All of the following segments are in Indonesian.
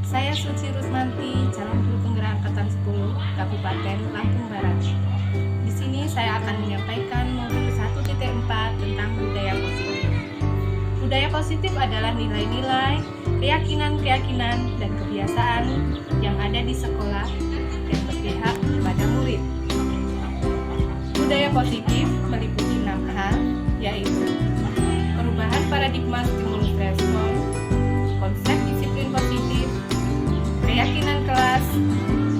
Saya Suci Rusmanti, calon guru penggerak angkatan 10 Kabupaten Lampung Barat. Di sini saya akan menyampaikan modul 1.4 tentang budaya positif. Budaya positif adalah nilai-nilai, keyakinan-keyakinan, dan kebiasaan yang ada di sekolah yang berpihak kepada murid. Budaya positif meliputi 6 hal, yaitu perubahan paradigma stimulus respon, konsep disiplin positif, keyakinan kelas,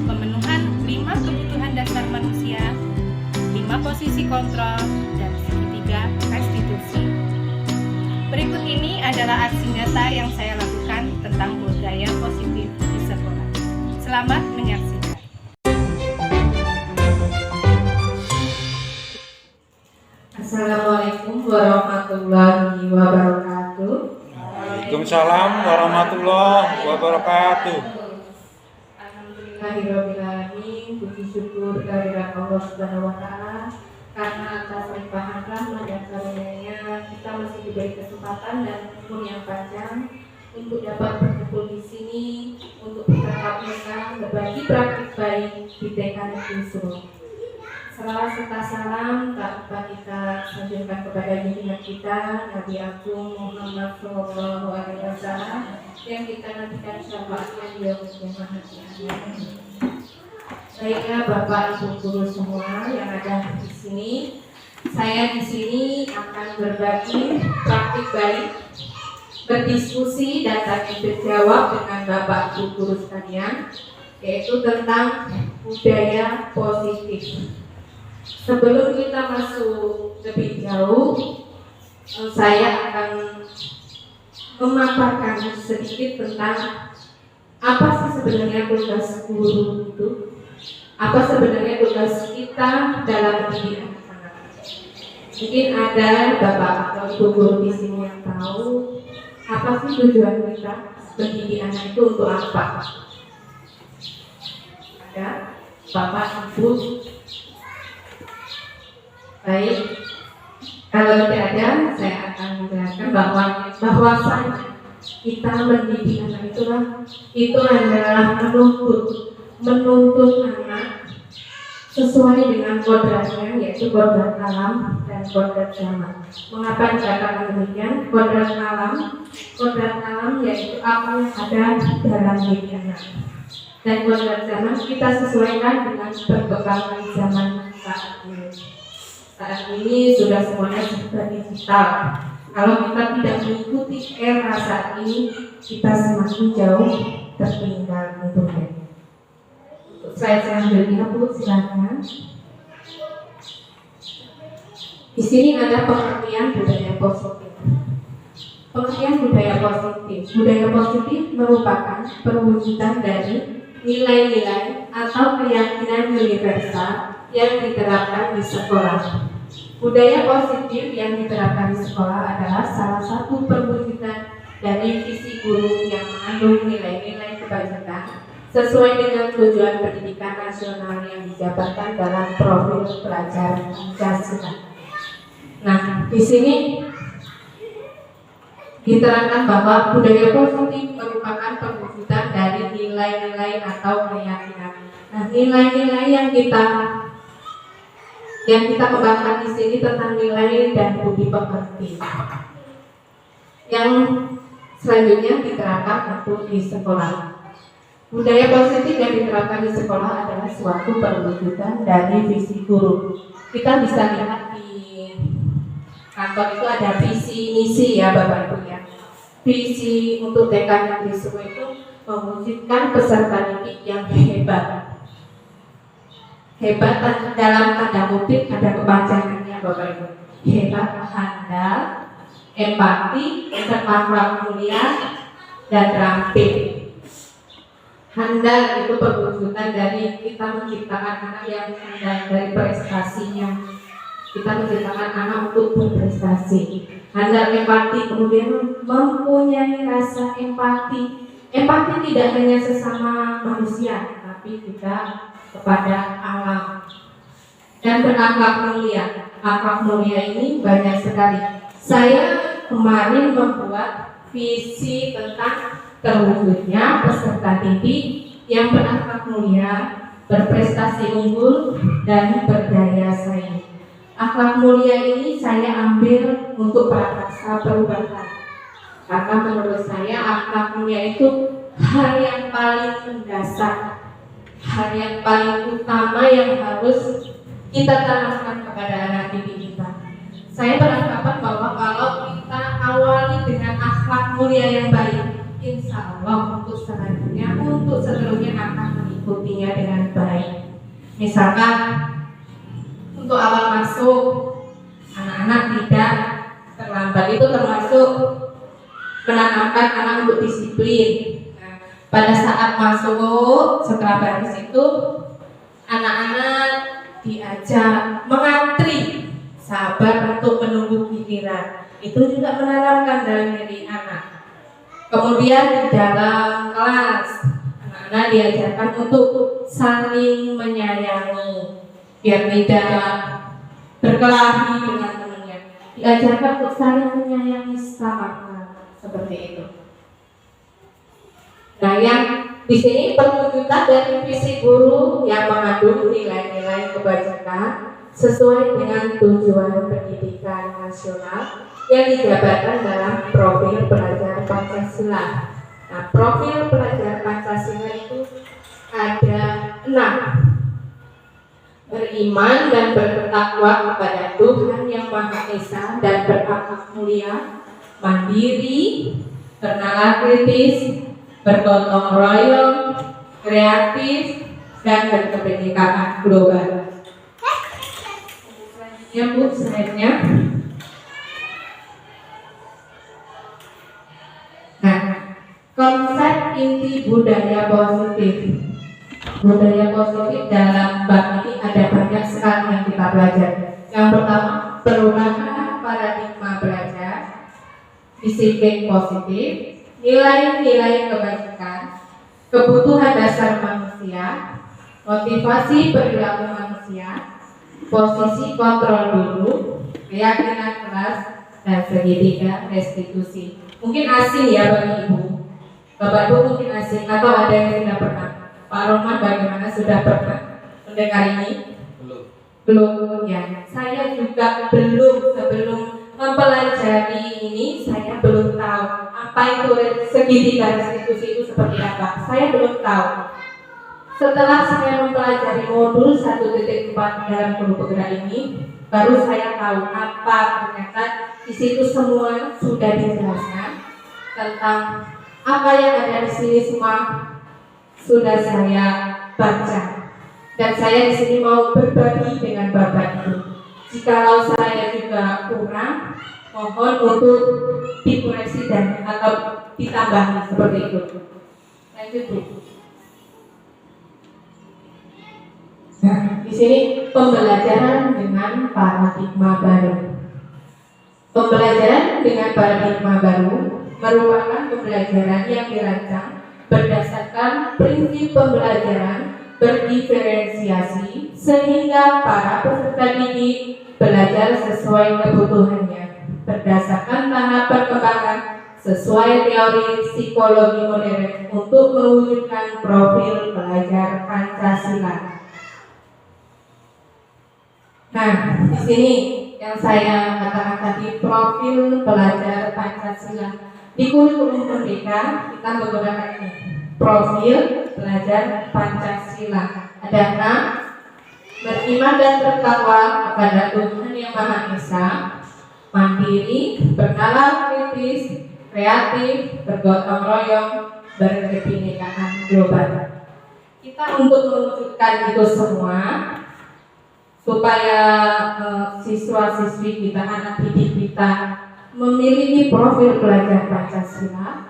pemenuhan 5 kebutuhan dasar manusia, 5 posisi kontrol, dan segitiga restitusi. Berikut ini adalah aksi nyata yang saya lakukan tentang budaya positif di sekolah. Selamat menyaksikan. Assalamualaikum warahmatullahi wabarakatuh. Waalaikumsalam warahmatullahi wabarakatuh. Alhamdulillahirrahmanirrahim. Puji syukur kehadirat Allah Subhanahu wa Ta'ala, karena atas limpahan rahmat dan karunia-Nya kita masih diberi kesempatan dan umur yang panjang untuk dapat berkumpul di sini untuk bertatap muka berbagi praktik baik di TK Negeri Solo. Salawat serta salam tak lupa kita sanjungkan kepada junjungan kita Nabi Agung Muhammad SAW yang kita nantikan syafaatnya di yaumul kiamat. Baiklah Bapak Ibu guru semua yang ada di sini, saya di sini akan berbagi praktik baik, berdiskusi dan tanya jawab dengan Bapak Ibu guru sekalian, yaitu tentang budaya positif. Sebelum kita masuk lebih jauh, saya akan memaparkan sedikit tentang apa sih sebenarnya tugas guru itu, apa sebenarnya tugas kita dalam mendidik anak-anak. Mungkin ada Bapak atau Ibu guru di sini yang tahu apa sih tujuan kita mendidik anak itu untuk apa? Ada Bapak Ibu? Baik, kalau tidak ada, saya akan menjelaskan bahwasanya kita mendidik anak itu adalah menuntut anak sesuai dengan kodratnya, yaitu kodrat alam dan kodrat zaman. Mengapa dikatakan demikian? Kodrat alam yaitu apa yang ada dalam diri anak, dan kodrat zaman kita sesuaikan dengan perkembangan zaman saat ini. Saat ini sudah semuanya serba digital. Kalau kita tidak mengikuti era saat ini, kita semakin jauh tertinggal tentunya. Saya ambil Bu, silakan. Di sini ada pengertian budaya positif. Pengertian budaya positif. Budaya positif merupakan perwujudan dari nilai-nilai atau keyakinan universal yang diterapkan di sekolah. Budaya positif yang diterapkan di sekolah adalah salah satu perwujudan dari visi guru yang mengandung nilai-nilai kebajikan sesuai dengan tujuan pendidikan nasional yang dijabarkan dalam profil pelajar Pancasila. Nah, di sini diterangkan bahwa budaya positif merupakan perwujudan dari nilai-nilai atau keyakinan. Nah, nilai-nilai yang kita kembangkan di sini tentang nilai dan budi pekerti. Yang selanjutnya diterapkan untuk di sekolah. Budaya positif yang diterapkan di sekolah adalah suatu perwujudan dari visi guru. Kita bisa lihat di kantor itu ada visi misi ya Bapak Ibu ya. Visi untuk TK Negeri Solo itu mewujudkan peserta didik yang hebat. Hebat dalam tanda kutip ada kepanjangannya Bapak Ibu. Hebat, handal, empati, berakhlak mulia, dan terampil. Handal itu perwujudan dari kita menciptakan anak yang handal dari prestasinya. Kita menciptakan anak untuk berprestasi. Handal empati, kemudian mempunyai rasa empati. Empati tidak hanya sesama manusia, tapi juga kepada alam. Dan berakhlak mulia. Akhlak mulia ini banyak sekali. Saya kemarin membuat visi tentang terwujudnya peserta didik yang berakhlak mulia, berprestasi unggul, dan berdaya saing. Akhlak mulia ini saya ambil untuk prakarsa perubahan, karena menurut saya akhlak mulia itu hal yang paling mendasar, hal yang paling utama yang harus kita tanamkan kepada anak didik kita. Saya beranggapan bahwa kalau kita awali dengan akhlak mulia yang baik, insya Allah untuk seterusnya akan mengikutinya dengan baik. Misalkan untuk awal masuk, anak-anak tidak terlambat, itu termasuk menanamkan anak untuk disiplin. Nah, pada saat masuk setelah baris itu, anak-anak diajak mengantri, sabar untuk menunggu giliran. Itu juga menanamkan dalam diri anak. Kemudian di dalam kelas, anak-anak diajarkan untuk saling menyayangi, biar tidak berkelahi dengan temannya. Diajarkan untuk saling menyayangi sesama, seperti itu. Nah, yang di sini perwujudan dari visi guru yang mengandung nilai-nilai kebajikan sesuai dengan tujuan pendidikan nasional yang dijabarkan dalam profil pelajar Pancasila. Nah, profil pelajar Pancasila itu ada 6. Beriman dan bertakwa kepada Tuhan Yang Maha Esa dan berakhlak mulia, mandiri, bernalar kritis, bergotong royong, kreatif, dan berkebinekaan global. Ya Bu, slide-nya. Nah, konsep inti budaya positif. Budaya positif dalam bab ini ada banyak sekali yang kita pelajari. Yang pertama, perubahan paradigma belajar, disiplin positif, nilai-nilai kebajikan, kebutuhan dasar manusia, motivasi perilaku manusia, posisi kontrol dulu, keyakinan keras, dan segitiga restitusi. Mungkin asing ya bagi Ibu, Bapak Ibu mungkin asing, atau ada yang sudah pernah. Pak Roman bagaimana, sudah pernah mendengar ini? Belum ya. Saya juga belum, sebelum mempelajari ini saya belum tahu apa itu segitiga restitusi itu seperti apa. Saya belum tahu. Setelah saya mempelajari modul 1.4 dalam guru penggerak ini, baru saya tahu apa ternyata di situ semua sudah dijelaskan tentang apa yang ada di sini, semua sudah saya baca. Dan saya di sini mau berbagi dengan Bapak Ibu. Jikalau saya juga kurang, mohon untuk dikoreksi dan atau ditambahi seperti itu. Lanjut Bu. Nah, di sini pembelajaran dengan paradigma baru. Pembelajaran dengan paradigma baru merupakan pembelajaran yang dirancang berdasarkan prinsip pembelajaran berdiferensiasi sehingga para peserta didik belajar sesuai kebutuhannya berdasarkan tahap perkembangan sesuai teori psikologi modern untuk mewujudkan profil pelajar Pancasila. Nah, di sini yang saya katakan tadi, profil pelajar Pancasila. Di kurikulum Merdeka kita menggunakan ini, profil pelajar Pancasila. Ada 6: beriman dan bertakwa kepada Tuhan Yang Maha Esa, mandiri, bernalar kritis, kreatif, bergotong royong, berkebinekaan global. Kita untuk mewujudkan itu semua supaya siswa-siswi kita, anak didik kita memiliki profil pelajar Pancasila,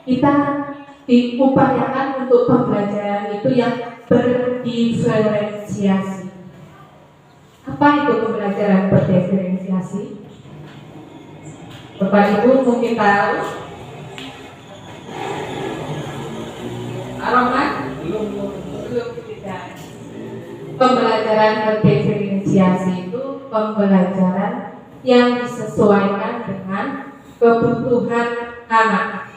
kita diupayakan untuk pembelajaran itu yang berdiferensiasi. Apa itu pembelajaran berdiferensiasi? Bapak Ibu mungkin tahu? Roman? Belum tidak. Pembelajaran berdiferensiasi itu pembelajaran yang disesuaikan dengan kebutuhan anak.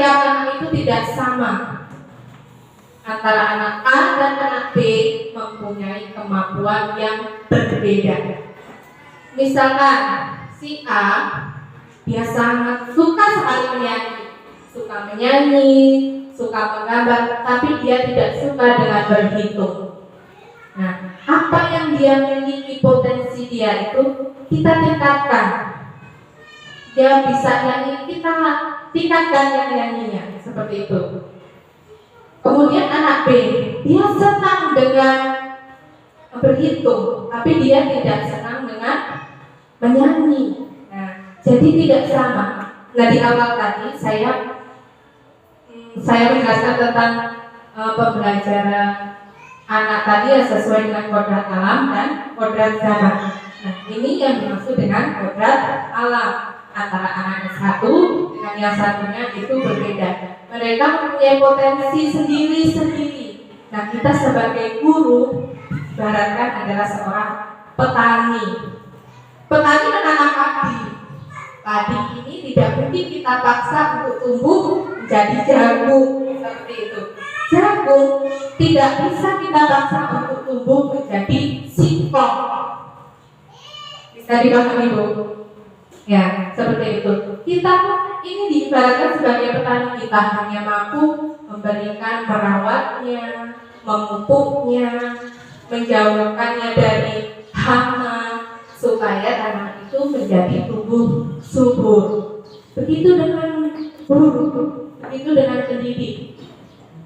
setiap anak itu tidak sama. Antara anak A dan anak B mempunyai kemampuan yang berbeda. Misalkan si A, dia sangat suka sekali menyanyi, suka menggambar, tapi dia tidak suka dengan berhitung. Nah, apa yang dia miliki, potensi dia itu kita tingkatkan. Dia bisa nyanyi, kita tingkatkan yang nyanyinya, seperti itu. Kemudian anak B, dia senang dengan berhitung, tapi dia tidak senang dengan menyanyi. Nah, jadi tidak sama. Nah, di awal tadi saya menjelaskan tentang pembelajaran anak tadi yang sesuai dengan kodrat alam dan kodrat zaman. Nah, ini yang dimaksud dengan kodrat alam. Antara anak yang satu dengan yang satunya itu berbeda. Mereka mempunyai potensi sendiri-sendiri. Nah, kita sebagai guru ibaratkan adalah seorang petani. Petani menanam padi. Padi ini tidak mungkin kita paksa untuk tumbuh menjadi jagung seperti itu. Jagung tidak bisa kita paksa untuk tumbuh menjadi singkong. Bisa dipahami, Bu? Ya, seperti itu. Kita ini diibaratkan sebagai petani, kita hanya mampu memberikan, merawatnya, memupuknya, menjauhkannya dari hama supaya tanah itu menjadi tumbuh subur. Begitu dengan guru, begitu dengan pendidik.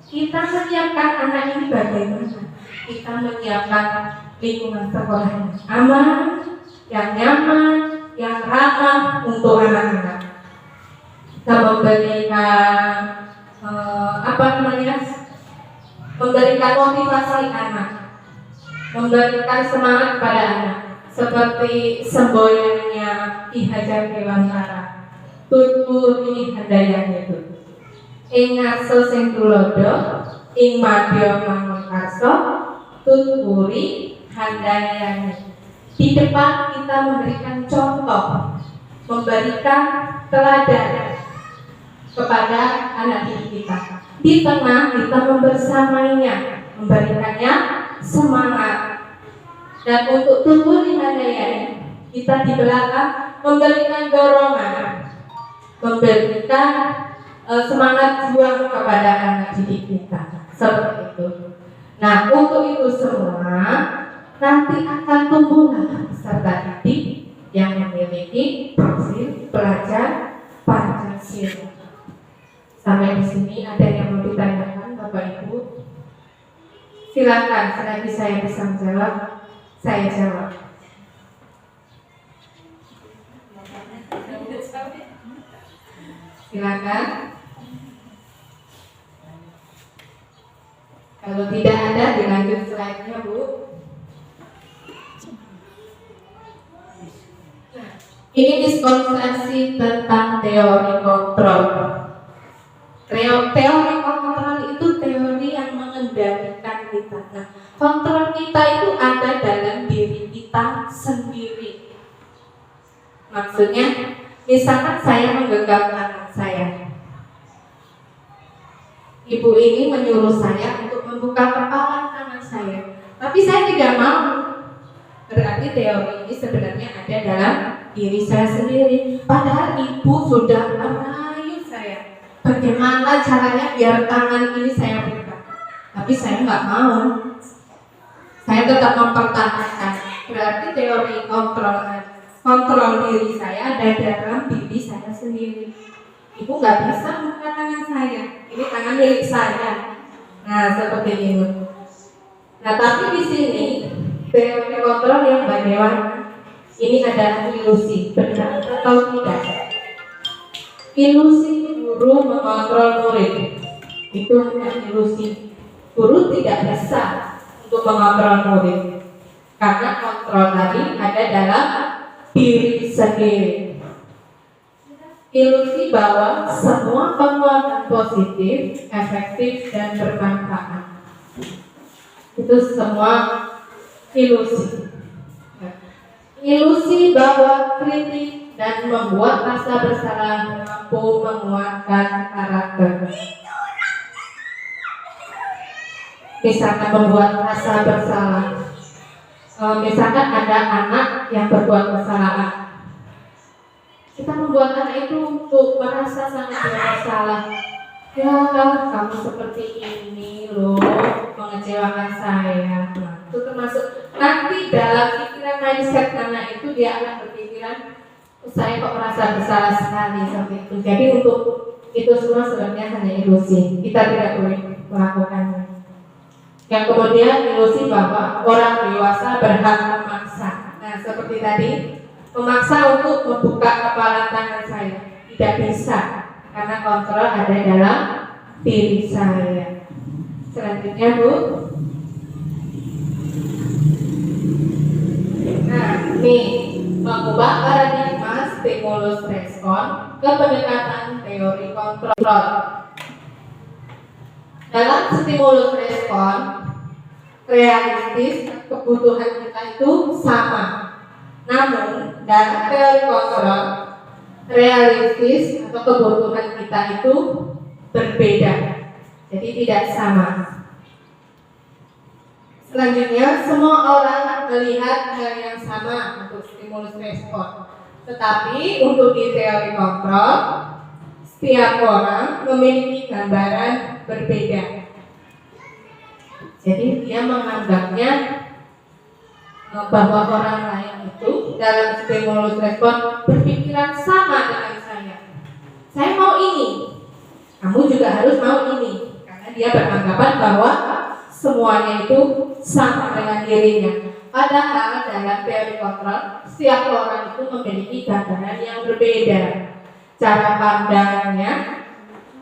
Kita menyiapkan anak ini bagaimana? Kita menyiapkan lingkungan sekolah yang aman, yang nyaman, yang ramah untuk anak-anak. Kita memberikan memberikan motivasi anak, memberikan semangat kepada anak, seperti semboyannya Ki Hajar Dewantara, tuturi handayane itu. Ing ngaso sing tulodo, ing madya manungkarsa, tuturi handayane. Di depan kita memberikan contoh, memberikan teladan kepada anak didik kita. Di tengah kita membersamainya, memberikannya semangat. Dan untuk tumbuh di handayani, kita di belakang memberikan dorongan, memberikan semangat juang kepada anak didik kita. Seperti itu. Nah, untuk itu semua nanti akan tumbuhlah peserta didik yang memiliki profil pelajar Pancasila. Sampai di sini ada yang mau ditanyakan, Bapak Ibu? Silakan, selagi saya bisa menjawab, saya jawab. Silakan. Kalau tidak ada, dilanjut slide-nya, Bu. Ini diskonsepsi tentang teori kontrol. Teori kontrol itu teori yang mengendalikan kita. Nah, kontrol kita itu ada dalam diri kita sendiri. Maksudnya, misalkan saya menggenggam anak saya. Ibu ini menyuruh saya untuk membuka kepala anak saya, tapi saya tidak mau. Berarti teori ini sebenarnya ada dalam diri saya sendiri. Padahal ibu sudah merayu saya, bagaimana caranya biar tangan ini saya buka, tapi saya nggak mau. Saya tetap mempertahankan. Berarti teori kontrol diri saya ada dalam diri saya sendiri. Ibu nggak bisa buka tangan saya, ini tangan milik saya. Nah, seperti ini. Nah, tapi di sini teori kontrol yang bagaimana? Ini adalah ilusi, benar atau tidak? Ilusi guru mengontrol murid, itu hanya ilusi. Guru tidak bisa untuk mengontrol murid, karena kontrol tadi ada dalam diri sendiri. Ilusi bahwa semua penguatan positif, efektif, dan bermanfaat. Itu semua ilusi. Ilusi bahwa kritik dan membuat rasa bersalah mampu menguatkan karakter. Misalkan membuat rasa bersalah. Misalkan ada anak yang berbuat kesalahan, kita membuat anak itu untuk merasa sangat bersalah. Ya, kamu seperti ini loh, mengecewakan saya. Nah, itu termasuk nanti dalam pikiran mindset anak itu dia akan berpikiran, saya kok merasa bersalah sekali seperti itu. Jadi untuk itu semua sebenarnya hanya ilusi. Kita tidak boleh melakukannya. Yang kemudian ilusi bahwa orang dewasa berhak memaksa. Nah, seperti tadi, memaksa untuk membuka kepala tangan saya tidak bisa, karena kontrol ada dalam diri saya. Selanjutnya, Bu. Nah, ini mengubah paradigma stimulus respon ke pendekatan teori kontrol. Dalam stimulus respon, realistis kebutuhan kita itu sama. Namun, dalam teori kontrol, realistis atau kebutuhan kita itu berbeda. Jadi tidak sama. Selanjutnya, semua orang melihat hal yang sama untuk stimulus respon. Tetapi untuk di teori kontrol, setiap orang memiliki gambaran berbeda. Jadi dia menganggapnya bahwa orang lain itu dalam stimulus respon berpikiran sama dengan saya. Saya mau ini, kamu juga harus mau ini, karena dia beranggapan bahwa semuanya itu sama dengan dirinya. Padahal dalam teori kontrol, setiap orang itu memiliki gambaran yang berbeda, cara pandangnya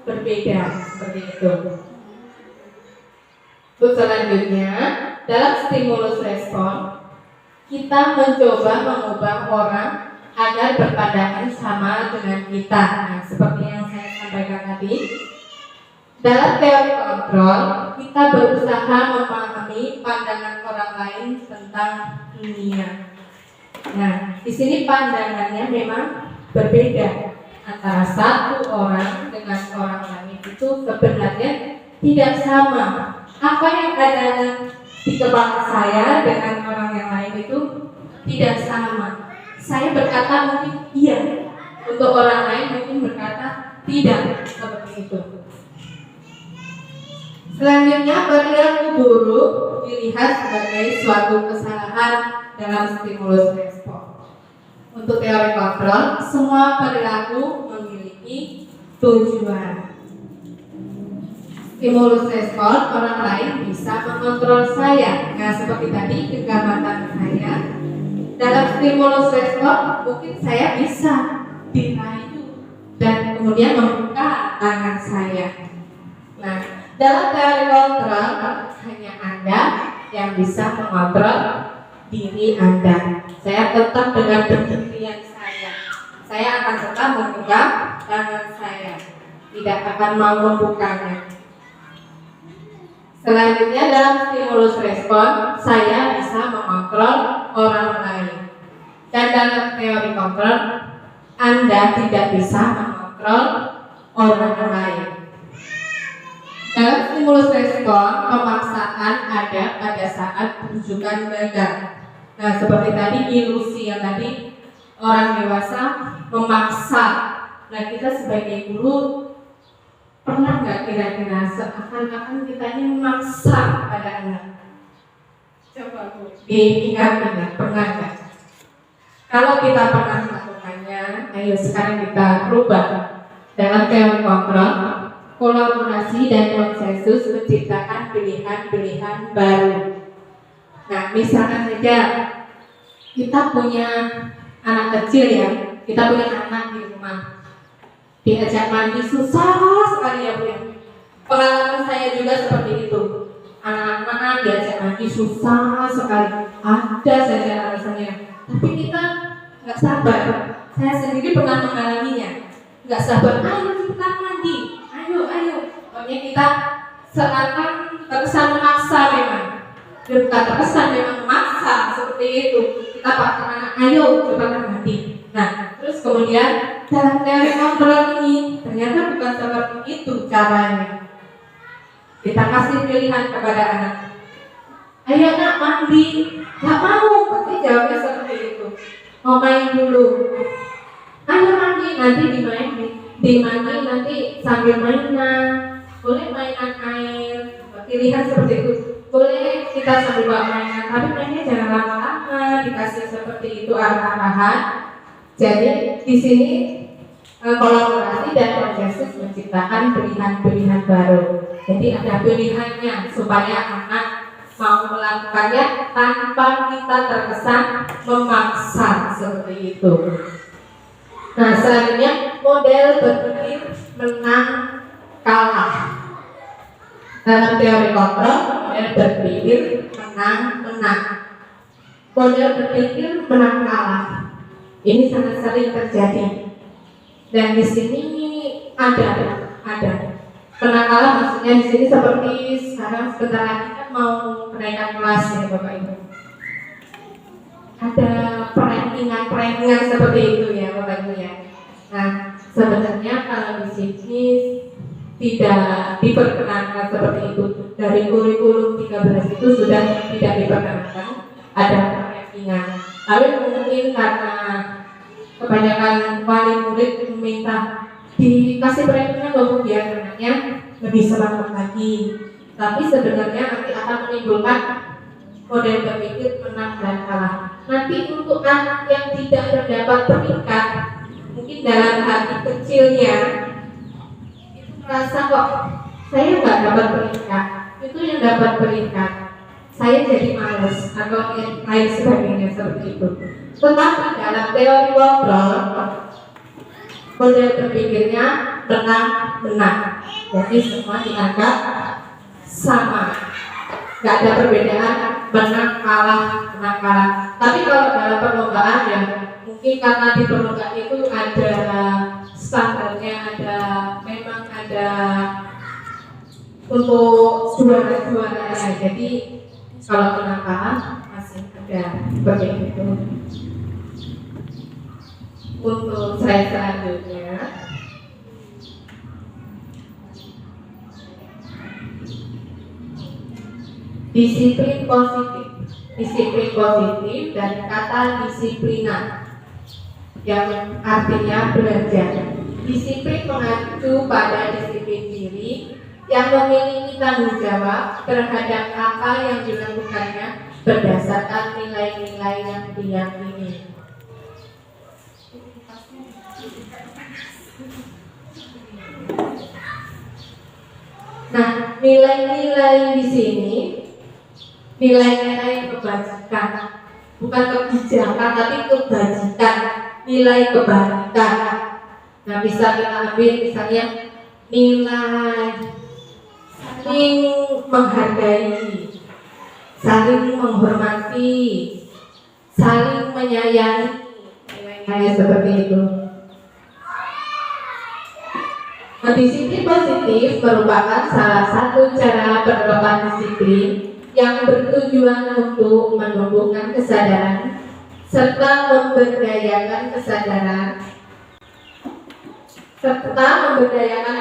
berbeda, seperti itu. Terus selanjutnya, dalam stimulus respon, kita mencoba mengubah orang agar berpandangan sama dengan kita. Nah, seperti yang saya sampaikan tadi, dalam teori kontrol, kita berusaha memahami pandangan orang lain tentang dunia. Nah, di sini pandangannya memang berbeda antara satu orang dengan orang lain itu sebenarnya tidak sama. Apa yang ada di kepala saya dengan orang yang lain itu tidak sama. Saya berkata mungkin iya, untuk orang lain mungkin berkata tidak, seperti itu. Selanjutnya, perilaku buruk dilihat sebagai suatu kesalahan dalam stimulus respon. Untuk teori kontrol, semua perilaku memiliki tujuan. Stimulus respon, orang lain bisa mengontrol saya. Nah, seperti tadi kegamatan saya. Dalam stimulus respon, mungkin saya bisa dirayu dan kemudian membuka tangan saya. Nah, dalam teori kontrol, hanya Anda yang bisa mengontrol diri Anda. Saya tetap dengan pendirian saya. Saya akan tetap membuka tangan saya, tidak akan mau membukanya. Selanjutnya, dalam stimulus respon, saya bisa mengontrol orang lain. Dan dalam teori kontrol, Anda tidak bisa mengontrol orang lain. Dalam stimulus respon, pemaksaan ada pada saat rujukan gagal. Nah, seperti tadi ilusi yang tadi orang dewasa memaksa. Nah, kita sebagai guru pernah nggak kira-kira seakan-akan kita ini memaksa pada anak? Coba Bu, diingat-ingat, pernah nggak? Kalau kita pernah melakukannya, ayo sekarang kita rubah. Dalam teori kontrol, kolaborasi dan konsensus menciptakan pilihan-pilihan baru. Nah, misalkan saja kita punya anak kecil ya, kita punya anak di rumah. Diajak mandi susah sekali ya Bu. Pengalaman saya juga seperti itu. Anak-anak diajak mandi susah sekali. Ada saja alasannya. Tapi kita nggak sabar. Saya sendiri pernah mengalaminya. Nggak sabar. Ayo kita mandi. Ayo. Pokoknya kita seakan terkesan memaksa memang. Bukan terkesan memang memaksa seperti itu. Kita paksa anak, ayo cepat mandi. Nah, terus kemudian dalam teori kontrol ini ternyata bukan seperti itu caranya. Kita kasih pilihan kepada anak, ayo nak mandi, nggak mau, pasti jawabnya seperti itu. Mau main dulu, ayo mandi, nanti dimandi nanti sambil mainan, boleh mainan air, pilihan seperti itu. Boleh kita sambil bawa mainan, tapi mainnya jangan lama-lama, dikasih seperti itu arah-arahan. Jadi di sini kolaborasi dan konsensus menciptakan pilihan-pilihan baru. Jadi ada pilihannya supaya anak mau melakukannya tanpa kita terkesan memaksa seperti itu. Nah, selanjutnya model berpikir menang kalah. Dalam teori kontrol, model berpikir menang. Model berpikir menang kalah. Ini sangat sering terjadi. Dan di sini ada. Menang kalah maksudnya di sini seperti sekarang sebentar lagi kan mau kenaikan kelas ya Bapak Ibu. Ada perankingan seperti itu ya Bapak Ibu ya. Nah, sebenarnya kalau di sini tidak diperkenankan seperti itu. Dari kurikulum 13 itu sudah tidak diperkenankan ada rankingan. Lalu mungkin karena kebanyakan wali murid meminta dikasih rankingan loh biar anaknya lebih semangat lagi. Tapi sebenarnya nanti akan menimbulkan model berpikir menang dan kalah. Nanti untuk anak yang tidak terdapat peringkat, mungkin dalam hati kecilnya merasa kok saya nggak dapat peringkat, itu yang dapat peringkat saya jadi males atau yang lain sebagainya seperti itu. Tetapi dalam teori kontrol model berpikirnya menang, jadi semua dianggap sama, nggak ada perbedaan menang kalah. Tapi kalau dalam perlombaan ya mungkin karena di perlombaan itu ada standarnya, memang ada untuk juara-juaranya. Jadi kalau menang kalah masih ada seperti itu. Untuk slide selanjutnya, disiplin positif dari kata disiplinan yang artinya belajar. Disiplin mengacu pada disiplin diri yang memiliki tanggung jawab terhadap apa yang dilakukannya berdasarkan nilai-nilai yang diyakini. Nah, nilai-nilai di sini nilai-nilai kebajikan, bukan kebijakan tapi kebajikan, nilai kebaikan. Nah, bisa kita ambil misalnya nilai saling menghargai, saling menghormati, saling menyayangi, nilai-nilai seperti itu. Nah, disiplin positif merupakan salah satu cara penerapan disiplin yang bertujuan untuk menumbuhkan kesadaran serta memberdayakan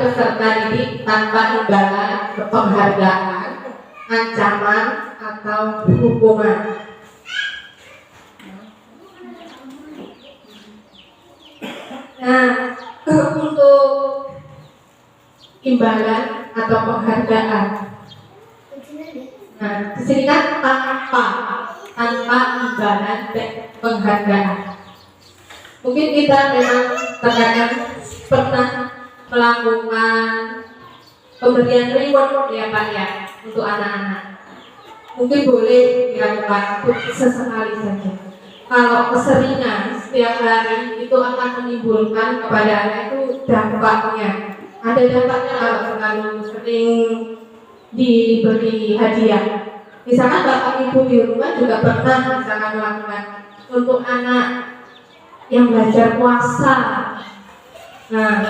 peserta didik tanpa imbalan penghargaan, ancaman atau hukuman. Nah, untuk imbalan atau penghargaan, nah di sini kan tanpa imbalan dan penghargaan. Mungkin kita memang terkadang pernah melakukan pemberian reward ya Pak ya untuk anak-anak. Mungkin boleh dilakukan sesekali saja. Kalau keseringan setiap hari itu akan menimbulkan kepada anak itu dampaknya. Ada dampaknya kalau terlalu sering diberi hadiah. Misalkan bapak ibu di rumah juga pernah misalkan melakukan untuk anak yang belajar puasa. Nah,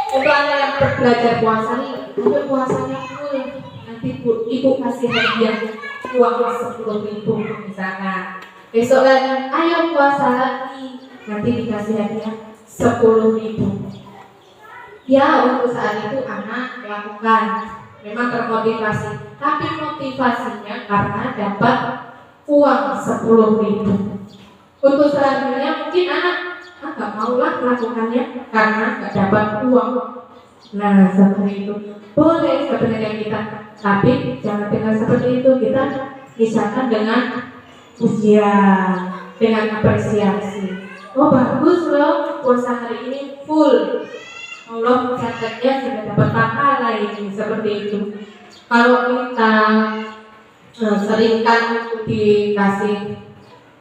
untuk anak yang belajar puasa nih, untuk puasanya full, nanti ibu kasih hadiah uang 10.000 misalkan. Besok lagi, ayo puasa lagi, nanti dikasih hadiah 10.000. Ya, untuk saat itu anak melakukan, memang termotivasi, tapi motivasinya karena dapat uang 10.000. Untuk selanjutnya mungkin anak nggak maulah melakukannya karena nggak dapat uang. Nah, seperti itu boleh sebenarnya kita, tapi jangan dengan seperti itu. Kita misalkan dengan ujian, dengan apresiasi. Oh bagus loh, puasa hari ini full, Allah catatnya sudah dapat pahala ini, seperti itu. Kalau kita seringkan untuk dikasih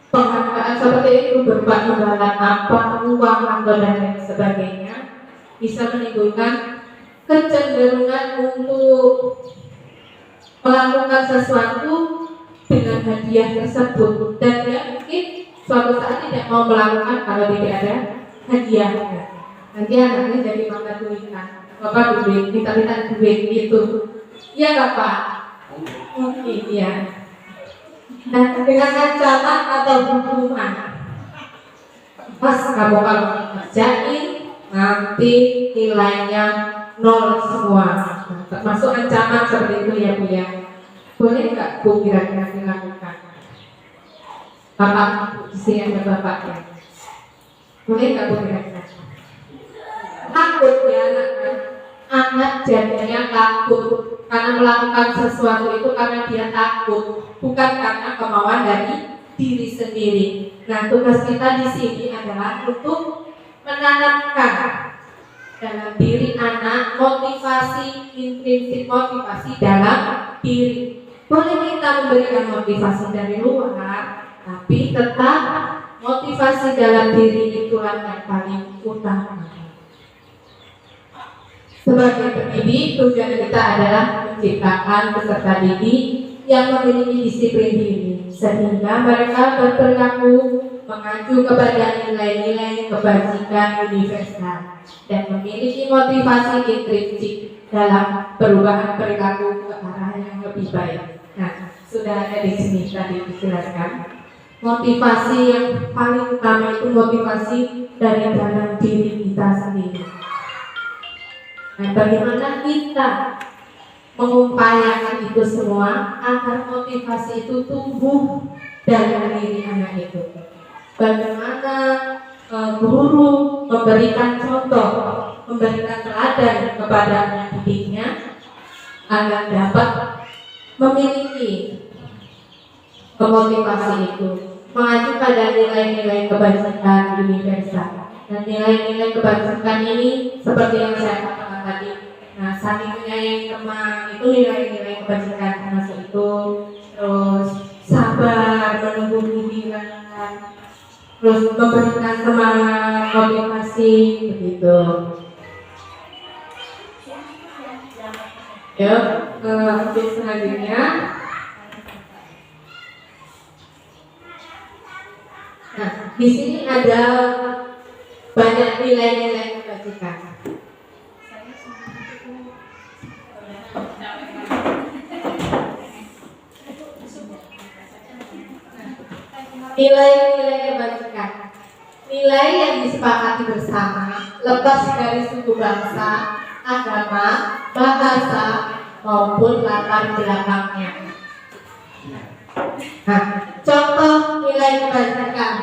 penghargaan seperti itu berupa imbalan apa, uang atau dan lain sebagainya, bisa menimbulkan kecenderungan untuk melakukan sesuatu dengan hadiah tersebut, dan dia mungkin suatu saat tidak mau melakukan kalau tidak ada hadiahnya. Nanti anaknya jadi mangga duitan, bapak duit, kita duit gitu, iya nggak Pak? Mungkin ya. Nah, dengan ancaman atau hukuman, pas kamu kalau kerjain nanti nilainya 0 semua, termasuk ancaman seperti itu ya Bu ya. Boleh nggak Bu kira-kira dilakukan? Bapak di sini ada bapaknya. Boleh nggak Bu kira-kira? Takut ya anak jadinya takut karena melakukan sesuatu itu karena dia takut, bukan karena kemauan dari diri sendiri. Nah, tugas kita di sini adalah untuk menanamkan dalam diri anak motivasi, intrinsik motivasi dalam diri. Boleh kita memberikan motivasi dari luar, tapi tetap motivasi dalam diri itulah yang paling utama. Sebagai pendidik, tujuan kita adalah menciptakan peserta didik yang memiliki disiplin diri, sehingga mereka berperilaku mengacu kepada nilai-nilai kebajikan universal dan memiliki motivasi intrinsik dalam perubahan perilaku ke arah yang lebih baik. Nah, sudah ada di sini tadi dijelaskan. Motivasi yang paling utama itu motivasi dari dalam diri kita sendiri. Nah, bagaimana kita mengupayakan itu semua agar motivasi itu tumbuh dalam diri anak itu? Bagaimana guru memberikan contoh, memberikan teladan kepada anak didiknya agar dapat memiliki motivasi itu, mengacu pada nilai-nilai kebajikan universal. Dan nilai-nilai kebajikan ini seperti yang saya katakan tadi, nah saling menyayangi teman itu nilai-nilai kebajikan, termasuk itu terus sabar, menunggu giliran, terus memberikan semangat, motivasi, begitu. Ya, ke selanjutnya. Nah, di sini ada banyak nilai-nilai kebajikan. Nilai-nilai kebajikan, nilai yang disepakati bersama, lepas dari suku bangsa, agama, bahasa, maupun latar belakangnya. Nah, contoh nilai kebajikan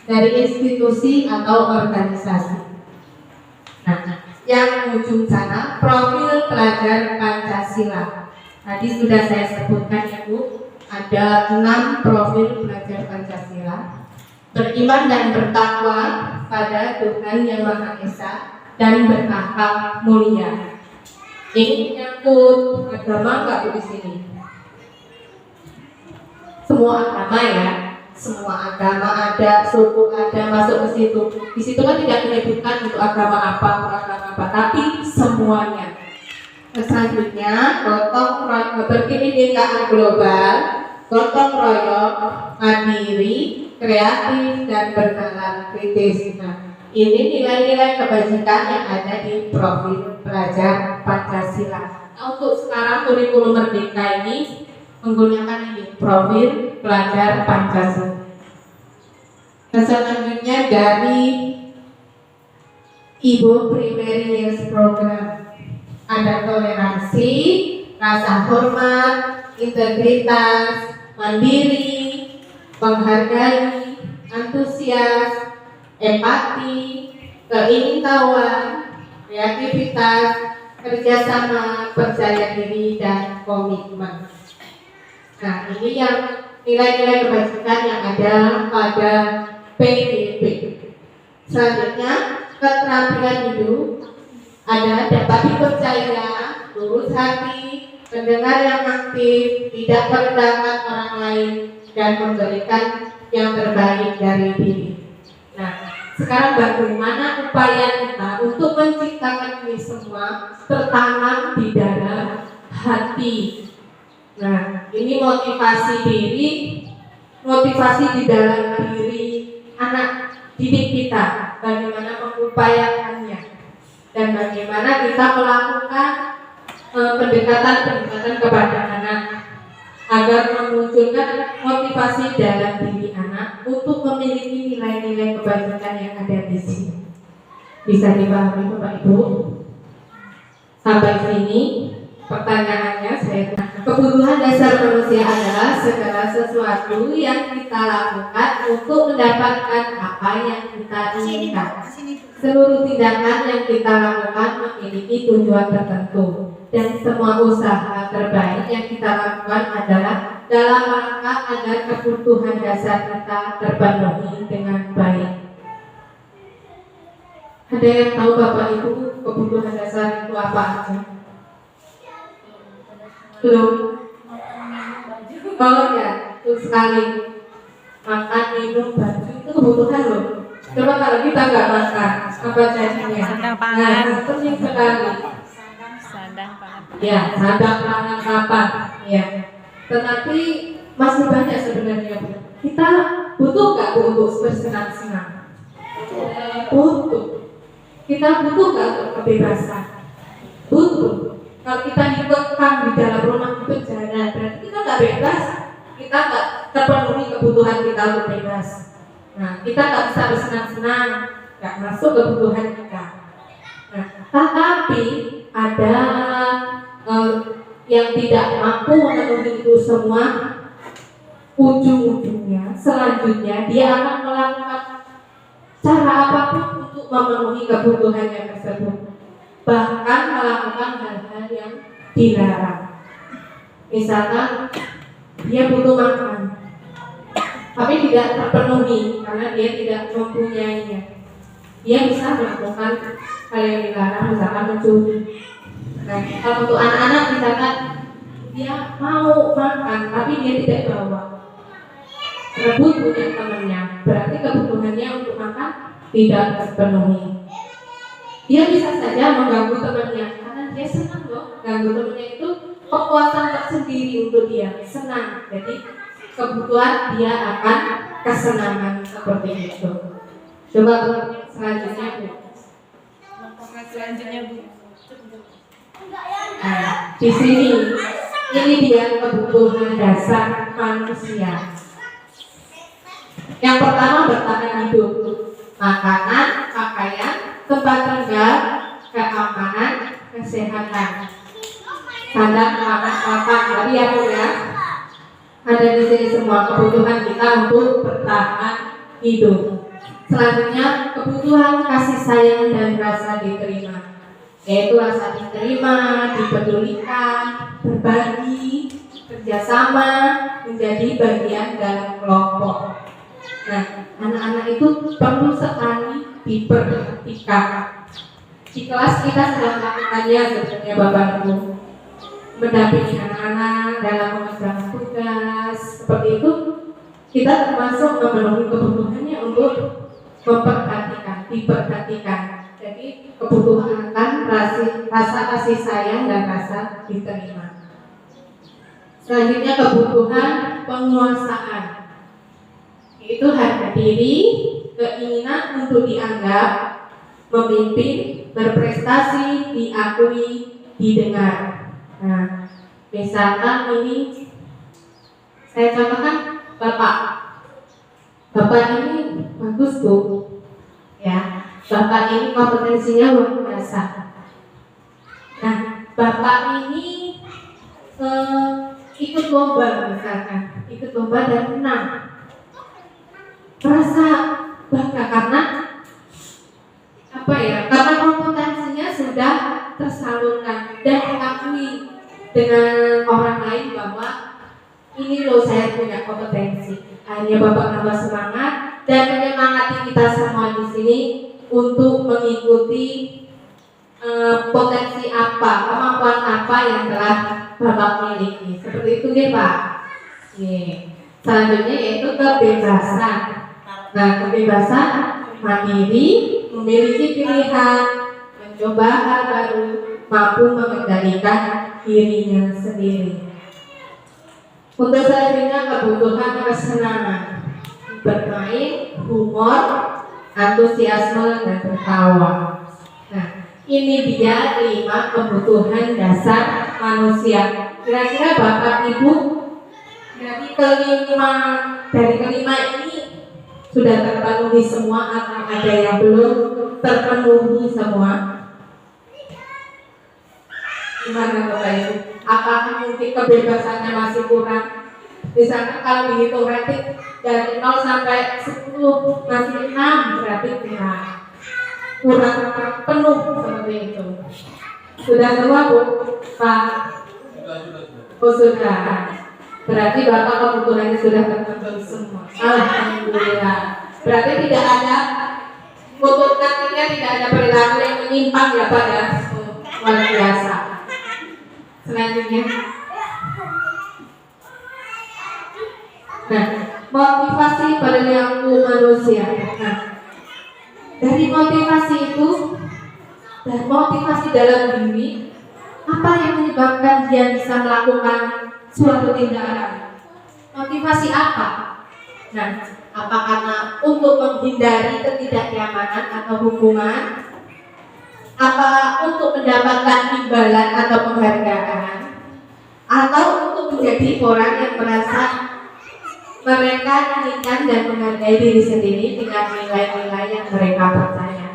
dari institusi atau organisasi. Nah, yang ujung sana profil pelajar Pancasila. Tadi sudah saya sebutkan ya Bu, ada 6 profil pelajar Pancasila. Beriman dan bertakwa pada Tuhan Yang Maha Esa dan berakhlak mulia. Ini menyangkut agama nggak Bu di sini? Semua agama ya, semua agama ada, suku ada, masuk ke situ. Di situ kan tidak menyebutkan untuk agama apa, tapi semuanya. Selanjutnya, gotong royong berkebinekaan global, gotong royong, mandiri, kreatif, dan bernalar kritis. Nah, ini nilai-nilai kebajikan yang ada di profil pelajar Pancasila. Nah, untuk sekarang kurikulum Merdeka ini menggunakan ini profil pelajar Pancasila. Dan selanjutnya dari Ibu Primary Years Program. Ada toleransi, rasa hormat, integritas, mandiri, menghargai, antusias, empati, keingintahuan, kreativitas, kerjasama, percaya diri, dan komitmen. Nah, ini yang nilai-nilai kebajikan yang ada pada PDP. Selanjutnya, keterampilan hidup ada dapat dipercaya, lurus hati, mendengar yang aktif, tidak merendahkan orang lain, dan memberikan yang terbaik dari diri. Nah, sekarang bagaimana upaya kita untuk menciptakan ini semua tertanam di dalam hati. Nah, ini motivasi diri, motivasi di dalam diri anak didik kita, bagaimana mengupayakannya, dan bagaimana kita melakukan pendekatan-pendekatan kepada anak agar memunculkan motivasi dalam diri anak untuk memiliki nilai-nilai kebajikan yang ada di sini. Bisa dipahami Bapak Ibu? Sampai sini pertanyaannya saya tanya. Kebutuhan dasar manusia adalah segala sesuatu yang kita lakukan untuk mendapatkan apa yang kita inginkan. Seluruh tindakan yang kita lakukan memiliki tujuan tertentu, dan semua usaha terbaik yang kita lakukan adalah dalam rangka agar kebutuhan dasar kita terpenuhi dengan baik. Ada yang tahu Bapak Ibu kebutuhan dasar itu apa aja? Belum? Oh ya, itu sekali. Makan, minum, baju itu kebutuhan loh. Coba kalau kita nggak makan, apa jadinya? Sandang pangan. Nah, penting sekali. Sandang pangan. Ya, sandang pangan kapan? Ya. Tetapi masih banyak sebenarnya Bu. Kita butuh nggak Bu untuk bersenang-senang? Butuh. Kita butuh nggak untuk kebebasan? Butuh. Kalau kita dikekang di dalam rumah itu jangan, berarti kita nggak bebas. Kita nggak terpenuhi kebutuhan kita untuk bebas. Nah, kita nggak bisa bersenang-senang, nggak masuk kebutuhan kita. Nah, tetapi ada yang tidak mampu memenuhi itu semua, ujung-ujungnya selanjutnya dia akan melakukan cara apapun untuk memenuhi kebutuhannya tersebut, bahkan melakukan hal-hal yang dilarang. Misalkan dia butuh makan tapi tidak terpenuhi karena dia tidak mempunyainya, dia bisa melakukan hal yang dilarang, misalkan mencuri. Nah, kalau untuk anak-anak misalkan dia mau makan tapi dia tidak bawa, rebut punya temannya, berarti kebutuhannya untuk makan tidak terpenuhi. Dia bisa saja mengganggu temannya karena dia senang loh, ganggu temannya itu kepuasan tersendiri untuk dia, senang. Jadi kebutuhan dia akan kesenangan seperti itu. Coba selanjutnya Bu. Selanjutnya Bu. Nah, di sini ini dia kebutuhan dasar manusia. Yang pertama bertahan hidup, makanan, pakaian, tempat tinggal, keamanan, kesehatan, sandang, pangan, papan. Tadi ya Bu ya. Ada di sini semua kebutuhan kita untuk bertahan hidup. Selanjutnya kebutuhan kasih sayang dan rasa diterima, yaitu rasa diterima, dipedulikan, berbagi, kerjasama, menjadi bagian dalam kelompok. Nah, anak-anak itu perlu sekali diperhatikan. Di kelas kita sedang melakukannya sebenarnya Bapak Ibu, mendampingi anak-anak dalam mengerjakan tugas seperti itu. Kita termasuk memenuhi kebutuhannya untuk memperhatikan, diperhatikan. Jadi kebutuhan rasa kasih sayang dan rasa diterima. Selanjutnya kebutuhan penguasaan, yaitu harga diri, keinginan untuk dianggap, memimpin, berprestasi, diakui, didengar. Nah, misalkan ini saya contohkan Bapak ini bagus Bu, ya. Bapak ini kompetensinya luar biasa. Nah, Bapak ini ikut lomba misalkan, ikut lomba dan menang. Merasa bangga karena apa ya? Karena kompetensinya sudah tersalurkan dan diakui dengan orang lain bahwa ini loh saya punya kompetensi. Hanya Bapak nambah semangat dan menyemangati kita semua di sini untuk mengikuti potensi apa, kemampuan apa yang telah Bapak miliki. Seperti itu nih Pak. Selanjutnya yaitu kebebasan. Nah, kebebasan mandiri, memiliki pilihan, mencoba hal baru, mampu mengendalikan dirinya sendiri. Untuk selanjutnya kebutuhan kesenangan, bermain, humor, antusiasme dan tertawa. Nah, ini dia 5 kebutuhan dasar manusia. Kira-kira Bapak Ibu dari kelima ini sudah terpenuhi semua atau ada yang belum terpenuhi semua? Gimana Bapak Ibu? Apakah mungkin kebebasannya masih kurang? Misalnya kalau dihitung rating dari 0 sampai 10 masih 6, berarti kurang penuh seperti itu. Sudah semua Bu? Pak? Oh sudah. Berarti Bapak kebutuhannya sudah terpenuhi semua. Alhamdulillah. Berarti tidak ada untuk nantinya tidak ada perilaku yang menyimpang ya Pak ya. Luar biasa. Selanjutnya. Nah, motivasi perilaku manusia. Nah, dari motivasi itu dan motivasi dalam diri, apa yang menyebabkan dia bisa melakukan suatu tindakan? Motivasi apa? Nah, apa karena untuk menghindari ketidaknyamanan atau hubungan? Apa untuk mendapatkan imbalan atau penghargaan? Atau untuk menjadi orang yang merasa mereka inginkan dan menghargai diri sendiri dengan nilai-nilai yang mereka percaya?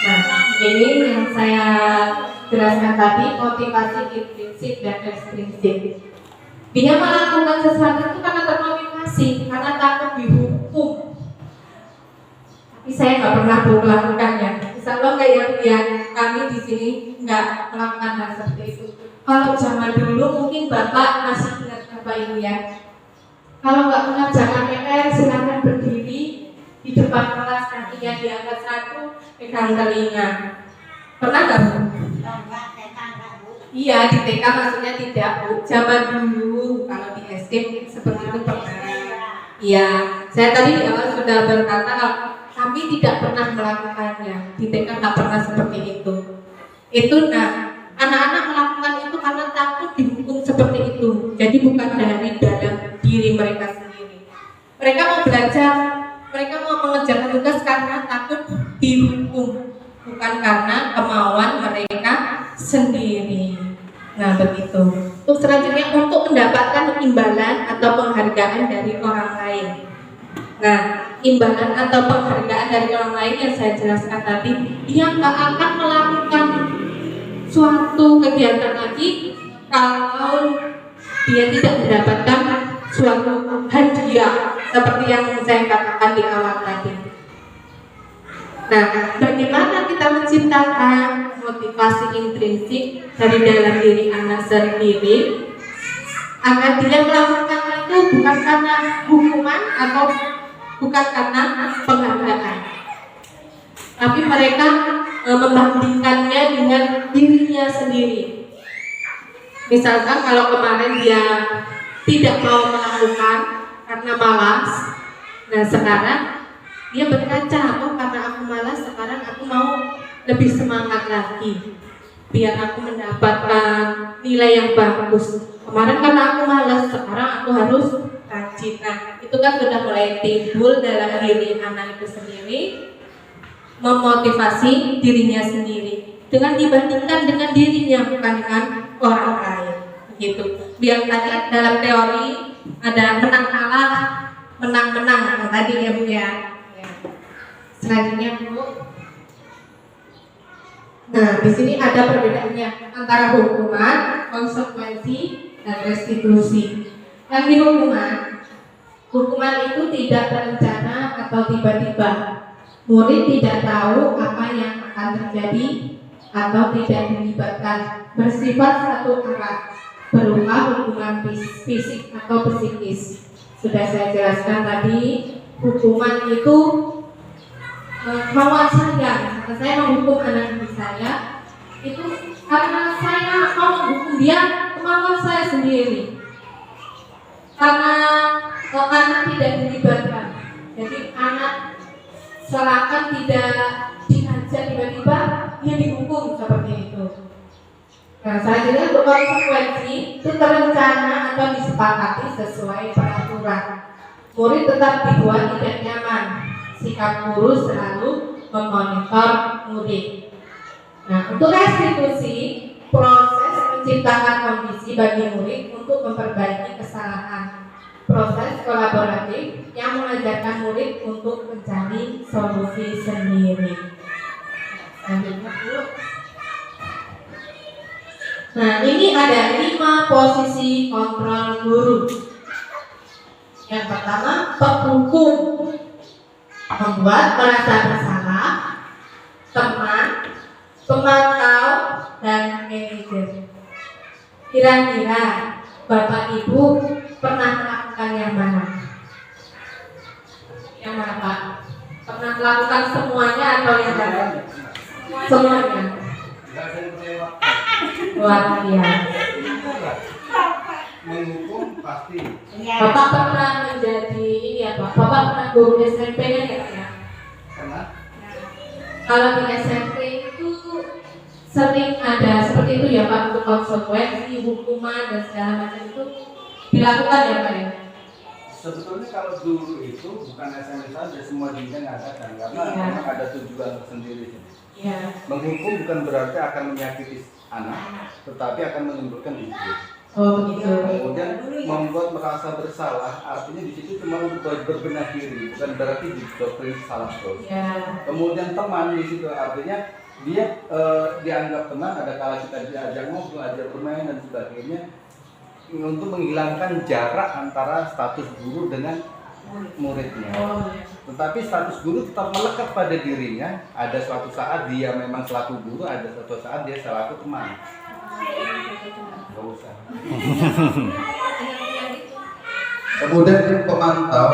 Nah, ini yang saya jelaskan tadi, motivasi intrinsik dan ekstrinsik. Dia melakukan sesuatu itu karena termotivasi, karena takut dihukum. Tapi saya nggak pernah melakukannya. Insya Allah kayak kami di sini nggak melakukan hal seperti itu. Kalau zaman dulu mungkin Bapak masih ingat Bapak Ibu ya. Kalau nggak mengerjakan PR silakan berdiri di depan kelas, kakinya diangkat 1, pegang telinga. Pernah nggak Bu? Iya, di TK maksudnya tidak Bu. Zaman dulu kalau di SD seperti itu pernah. Iya, saya tadi di awal sudah berkata kami tidak pernah melakukannya. Di TK nggak pernah seperti itu. Itu anak-anak melakukan itu karena takut dihukum seperti itu. Jadi bukan dari dalam diri mereka sendiri. Mereka mau belajar, mereka mau mengerjakan tugas karena takut dihukum, bukan karena kemauan mereka sendiri. Nah begitu. Untuk selanjutnya untuk mendapatkan imbalan atau penghargaan dari orang lain. Nah, imbalan atau penghargaan dari orang lain yang saya jelaskan tadi, dia nggak akan melakukan suatu kegiatan lagi kalau dia tidak mendapatkan suatu hadiah seperti yang saya katakan di awal tadi. Nah, bagaimana kita menciptakan motivasi intrinsik dari dalam diri anak sendiri agar dia melakukan itu bukan karena hukuman atau bukan karena penghargaan, tapi mereka membandingkannya dengan dirinya sendiri. Misalkan kalau kemarin dia tidak mau melakukan karena malas, nah sekarang dia berkaca, oh karena aku malas, sekarang aku mau lebih semangat lagi biar aku mendapatkan nilai yang bagus. Kemarin karena aku malas, sekarang aku harus rajin. Nah itu kan sudah mulai timbul dalam diri anak itu sendiri, memotivasi dirinya sendiri dengan dibandingkan dengan dirinya, bukan dengan orang lain. Begitu. Biar tadi dalam teori ada menang kalah, menang menang tadi ya Bu ya. Selanjutnya Bu, Nah, di sini ada perbedaannya antara hukuman, konsekuensi, dan restitusi. Yang di hukuman itu tidak berencana atau tiba-tiba. Murid tidak tahu apa yang akan terjadi atau tidak dilibatkan, bersifat satu arah, berupa hukuman fisik atau psikis. Sudah saya jelaskan tadi, hukuman itu kemauan saya, karena saya menghukum anak didik saya itu karena saya mau menghukum dia, kemauan saya sendiri, karena anak tidak dilibatkan. Jadi anak seakan tidak diajar, tiba-tiba dia dihukum seperti itu. Nah, selanjutnya untuk konsekuensi itu terencana atau disepakati sesuai peraturan. Murid tetap dibuat tidak nyaman. Sikap guru selalu memonitor murid. Nah, untuk restitusi, proses menciptakan kondisi bagi murid untuk memperbaiki kesalahan. Proses kolaboratif yang mengajarkan murid untuk mencari solusi sendiri. Nah, ini ada 5 posisi kontrol guru. Yang pertama, penghukum, membuat merasa bersalah, teman, pemantau, dan manajer. Kira-kira Bapak Ibu pernah melakukan yang mana? Yang mana Pak? Pernah melakukan semuanya atau yang mana? Semuanya. Luar biasa. Menghukum pasti. Bapak pernah menjadi ini ya Pak? Bapak pernah guru SMP kan ya Pak ya? Karena Kalau di SMP itu sering ada seperti itu ya Pak, untuk konsekuensi, hukuman dan segala macam itu dilakukan ya Pak ya? sebetulnya kalau dulu itu bukan SMP saja, semua jenjang ngadakan karena memang ada tujuan sendiri. Iya. Menghukum bukan berarti akan menyakiti anak, tetapi akan menimbulkan ide. Oh begitu. Kemudian membuat merasa bersalah, artinya di situ cuma untuk berbenah diri, bukan berarti didoktrin salah terus. Ya. Kemudian teman di situ artinya dia dianggap teman, ada kala kita diajak ngobrol, diajak bermain dan sebagainya, untuk menghilangkan jarak antara status guru dengan muridnya. Oh iya. Tetapi status guru tetap melekat pada dirinya. Ada suatu saat dia memang selaku guru, ada suatu saat dia selaku teman. Gak usah. Kemudian pemantau,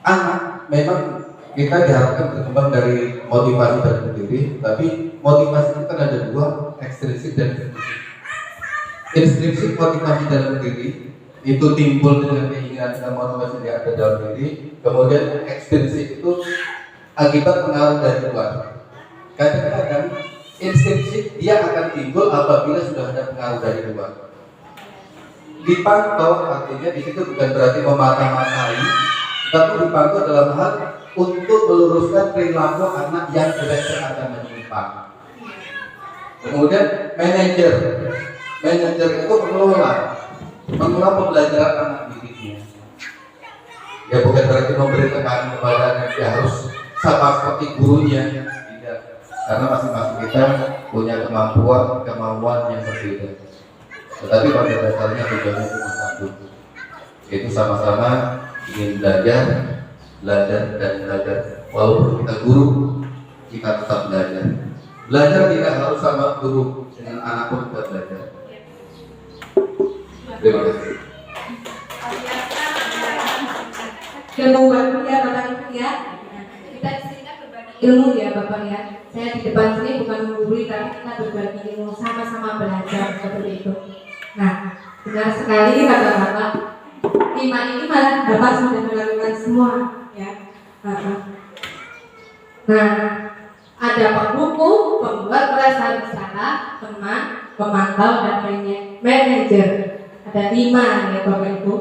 anak memang kita diharapkan berkembang dari motivasi dalam diri, tapi motivasi itu kan ada 2, ekstrinsik dan intrinsik. Intrinsik motivasi dalam diri itu timbul dengan keinginan dan motivasi yang ada dalam diri. Kemudian ekstrinsik itu akibat pengaruh dari luar. Kadang-kadang intrinsik dia akan timbul apabila sudah ada pengaruh dari luar. Dipantau artinya di situ bukan berarti memata-matai, tapi dipantau dalam hal untuk meluruskan perilaku anak yang kira-kira akan menyimpang. Kemudian manajer itu mengelola pembelajaran anak didiknya. Ya bukan berarti memberi tekanan kepada anak dia harus sama seperti gurunya, tidak. Karena masing-masing kita punya kemampuan yang berbeda. Tetapi pada dasarnya tujuannya cuma satu, yaitu sama-sama ingin belajar. Walaupun kita guru, kita tetap belajar. Belajar tidak harus sama guru, dengan anak pun kita belajar. Terima kasih. Ilmu baru ya Bapak Ibu ya. Kita di sini kan berbagi ilmu ya Bapak ya. Saya di depan sini bukan menggurui, tapi kita berbagi ilmu, sama-sama belajar seperti itu. Nah, benar sekali kata Bapak. 5 ini malah Bapak sudah melakukan semua ya. Nah, ada penghukum, pembuat merasa bersalah, teman, pemantau, dan manajer. Ada 5 ya Bapak Ibu.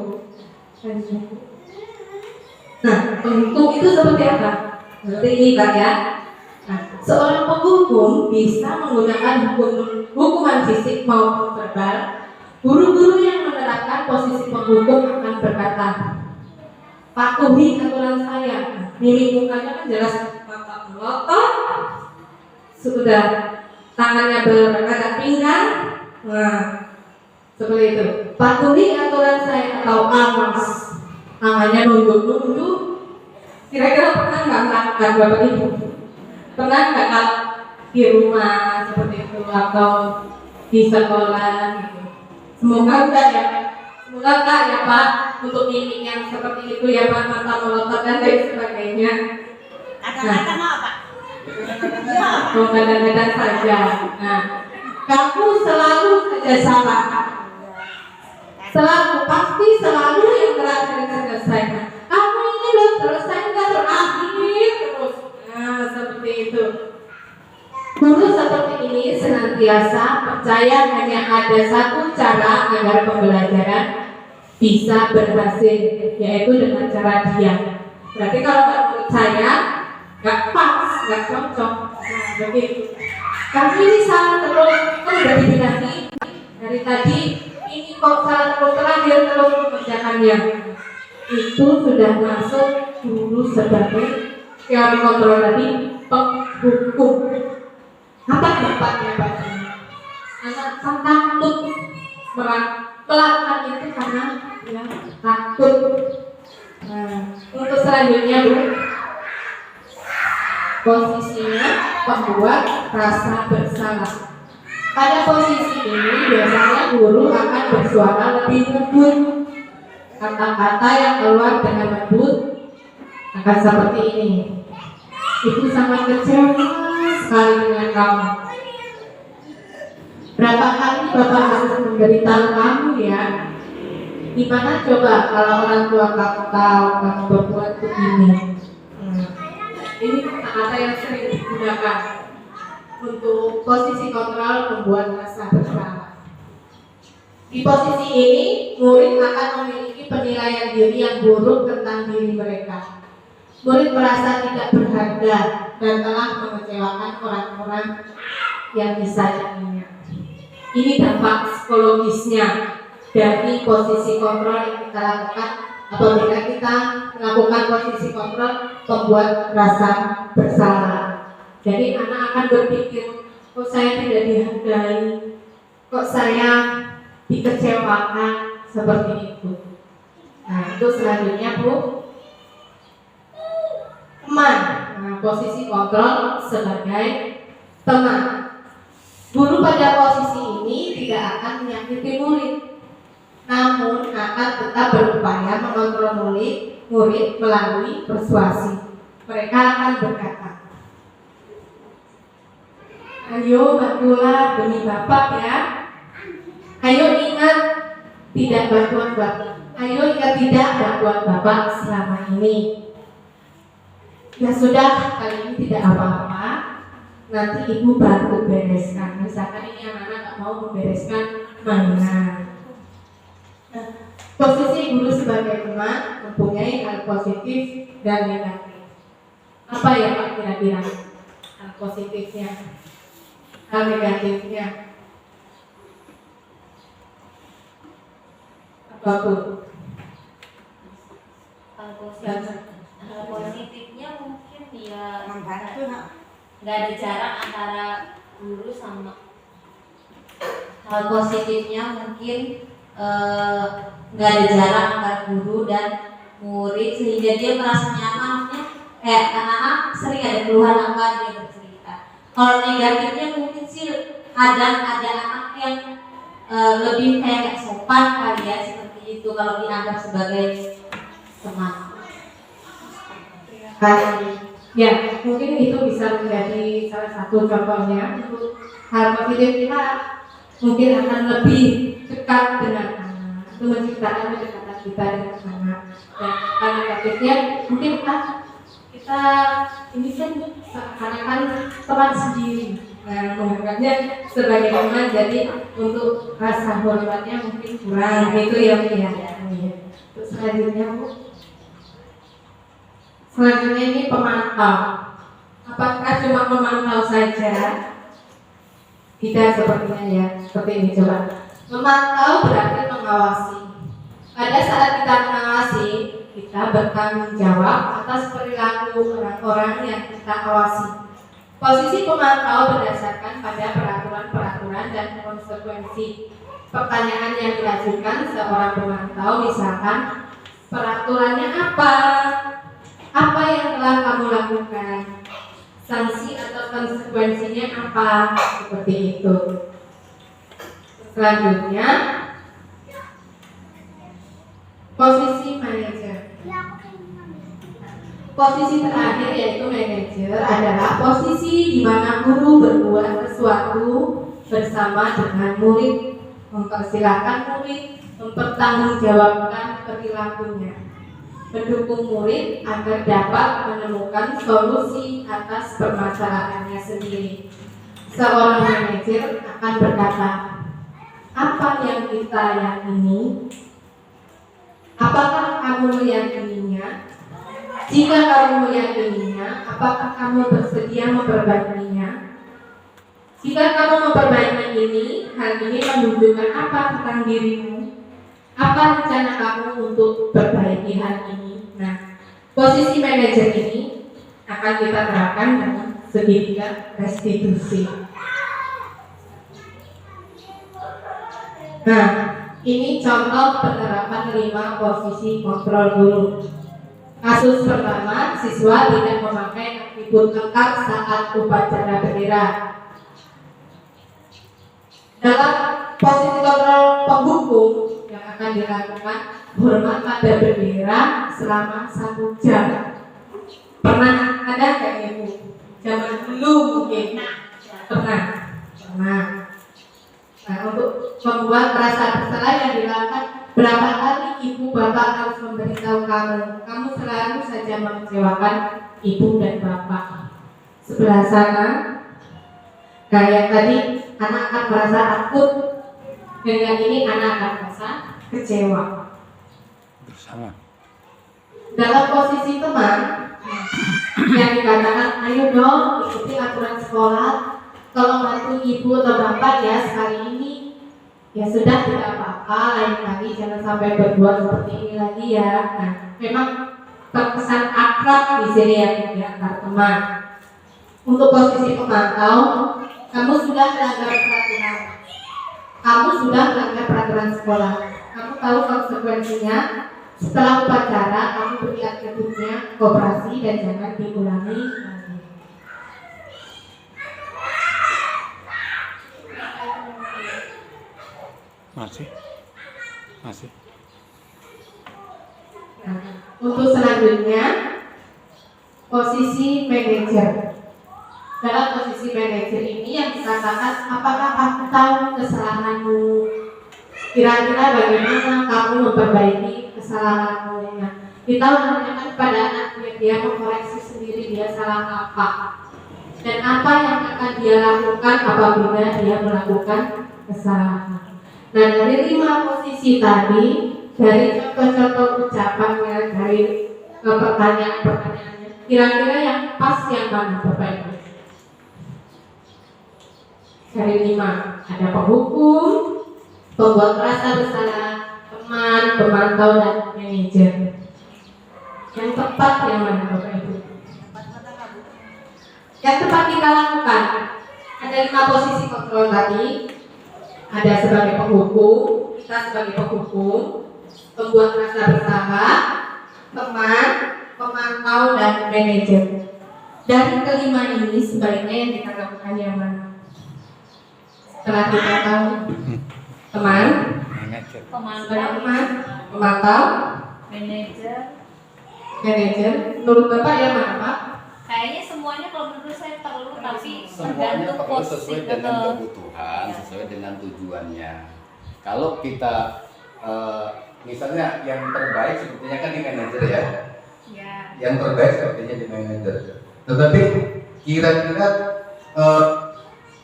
Nah, penghukum itu seperti apa? Seperti ini Pak ya. Nah, seorang penghukum bisa menggunakan hukuman fisik maupun verbal. Guru-guru yang menerapkan posisi penghukum akan berkata, patuhi aturan saya. Mimik mukanya kan jelas, Bapak melotot, sudah tangannya beragak pinggang, nah seperti itu. Patuhi aturan saya atau awas, tangannya nunduk-nunduk. Kira-kira pernah nggak melakukan Bapak Ibu? Pernah nggak Kak, di rumah seperti itu atau di sekolah gitu? Semoga enggak ya. Semoga enggak ya Pak, untuk mimik yang seperti itu ya Pak, mata melotot dan lain sebagainya. Kadang-kadang apa? Kadang-kadang saja. Nah, kamu selalu saja salah. Selalu, pasti selalu yang terakhir selesaikan. Kamu ini belum selesai, nggak terakhir terus. Nah, seperti itu. Guru seperti ini senantiasa percaya hanya ada satu cara agar pembelajaran bisa berhasil, yaitu dengan cara diam. Berarti kalau menurut saya nggak pas, nggak cocok. Nah, begitu. Kamu ini salah terus, kan udah dibenahi dari tadi. Ini kok salah terus, terakhir terus mengerjakannya. Itu sudah masuk guru sebagai teori kontrol tadi, penghukum. Apa dampaknya Pak? Anak takut melakukan itu karena dia takut. Nah, untuk selanjutnya Bu, posisinya membuat rasa bersalah. Pada posisi ini biasanya guru akan bersuara lebih lembut. Kata-kata yang keluar dengan lembut akan seperti ini. Ibu sangat kecewa sekali dengan kamu. Berapa kali Bapak harus memberitahu kamu ya? Gimana coba kalau orang tua kamu tahu kamu berbuat begini? Ini kata-kata yang sering digunakan untuk posisi kontrol membuat rasa bersalah. Di posisi ini, murid akan memiliki penilaian diri yang buruk tentang diri mereka. Murid merasa tidak berharga dan telah mengecewakan orang-orang yang disayanginya. Ini dampak psikologisnya dari posisi kontrol yang kita lakukan apabila kita melakukan posisi kontrol membuat rasa bersalah. Jadi anak akan berpikir, kok saya tidak dihargai, kok saya dikecewakan, seperti itu. Nah, itu selanjutnya Bu, teman. Nah, posisi kontrol sebagai teman. Guru pada posisi ini tidak akan menyakiti murid, namun akan tetap berupaya mengontrol murid melalui persuasi. Mereka akan berkata, ayo bantulah demi Bapak ya. Ayo ingat tidak bantuan Bapak. Ayo ingat tidak bantuan Bapak selama ini. Ya sudah, kali ini tidak apa-apa. Nanti Ibu bantu bereskan. Misalkan ini anak-anak nggak mau membereskan mainan. Nah, posisi guru sebagai teman mempunyai hal positif dan negatif. Apa ya Pak kira-kira hal positifnya? Hal negatifnya apa tuh? Hal positifnya mungkin dia membantu nggak ada jarak antara guru sama. Hal positifnya mungkin nggak ada jarak antara guru dan murid sehingga dia merasa nyaman. Kayak anak-anak sering ada keluhan apa dia bercerita. Kalau negatifnya mungkin sih ada anak yang lebih kayak sopan kali ya, seperti itu kalau dianggap sebagai teman. Ya, mungkin itu bisa menjadi salah satu contohnya untuk hal positif kita mungkin akan lebih dekat dengan anak, itu menciptakan kedekatan kita dengan anak. Dan hal negatifnya mungkin kita ini kan seakan-akan teman sendiri. Nah, menganggapnya sebagai teman, jadi untuk rasa hormatnya mungkin kurang, itu yang Terus selanjutnya Bu, selanjutnya ini pemantau. Apakah cuma memantau saja? Tidak sepertinya ya, seperti ini coba. Memantau berarti mengawasi. Pada saat kita mengawasi, kita bertanggung jawab atas perilaku orang-orang yang kita awasi. Posisi pemantau berdasarkan pada peraturan-peraturan dan konsekuensi pertanyaan yang diajukan seorang pemantau, misalkan peraturannya apa? Apa yang telah kamu lakukan? Sanksi atau konsekuensinya apa? Seperti itu. Selanjutnya, posisi manajer. Posisi terakhir yaitu manajer adalah posisi di mana guru berbuat sesuatu bersama dengan murid, mempersilahkan murid mempertanggungjawabkan perilakunya, mendukung murid agar dapat menemukan solusi atas permasalahannya sendiri. Seorang manajer akan berkata, apa yang kita yakini? Apakah kamu meyakininya? Jika kamu meyakininya, apakah kamu bersedia memperbaikinya? Jika kamu memperbaiki ini, hal ini menunjukkan apa tentang dirimu? Apa rencana kamu untuk perbaiki hal ini? Nah, posisi manajer ini akan kita terapkan dalam segitiga restitusi. Nah, ini contoh penerapan 5 posisi kontrol guru. Kasus pertama, siswa tidak memakai atribut lengkap saat upacara bendera. Dalam posisi kontrol penghukum yang akan dilakukan, hormat pada bendera selama 1 jam. Pernah ada nggak ibu? Zaman dulu mungkin pernah. Nah, untuk membuat rasa bersalah yang dilakukan, berapa kali ibu bapak harus memberitahu kamu selalu saja mengecewakan ibu dan bapak. Sebelah sana, kayak tadi anak akan merasa takut, dengan ini anak akan merasa kecewa. Bersama. Dalam posisi teman yang dikatakan, ayo dong ikuti aturan sekolah, kalau bantu ibu atau bapak ya sekali ini, ya sudah tidak apa-apa, lain kali jangan sampai berbuat seperti ini lagi ya. Nah, memang terkesan akrab di sini ya di antar teman. Untuk posisi pemantau, kamu sudah melanggar peraturan, kamu sudah melanggar peraturan sekolah, kamu tahu konsekuensinya. Setelah upacara, kamu beri atributnya koperasi dan jangan diulangi lagi. Masih. Nah, untuk selanjutnya, posisi manajer. Dalam posisi manajer ini yang dikatakan, apakah kamu tahu kesalahanmu? Kira-kira bagaimana kamu memperbaiki kesalahanmu? Nah, kita menanyakan pada anak dia mengkoreksi sendiri dia salah apa dan apa yang akan dia lakukan apabila dia melakukan kesalahan. Nah, dari 5 posisi tadi, dari contoh-contoh ucapannya, dari pertanyaan-pertanyaannya, kira-kira yang pas yang mana Bapak Ibu? Dari 5, ada penghukum, pembuat rasa bersalah, teman, pemantau, dan manajer. Yang tepat yang mana Bapak Ibu? Yang tepat kita lakukan, ada 5 posisi kontrol tadi. Ada sebagai penghukum, kita sebagai penghukum, pembuat rasa bersalah, teman, pemantau, dan manajer. Dari kelima ini sebaiknya yang kita lakukan yang mana? Setelah kita tahu teman, pemantau, manajer. Menurut Bapak yang mana Pak? Kayaknya semuanya kalau menurut saya perlu, tapi semuanya tergantung perlu sesuai posisi dengan betul. kebutuhan, Ya. sesuai dengan tujuannya. Kalau kita misalnya yang terbaik sepertinya kan di manajer ya. Ya. Yang terbaik sepertinya di manajer. Tetapi kira-kira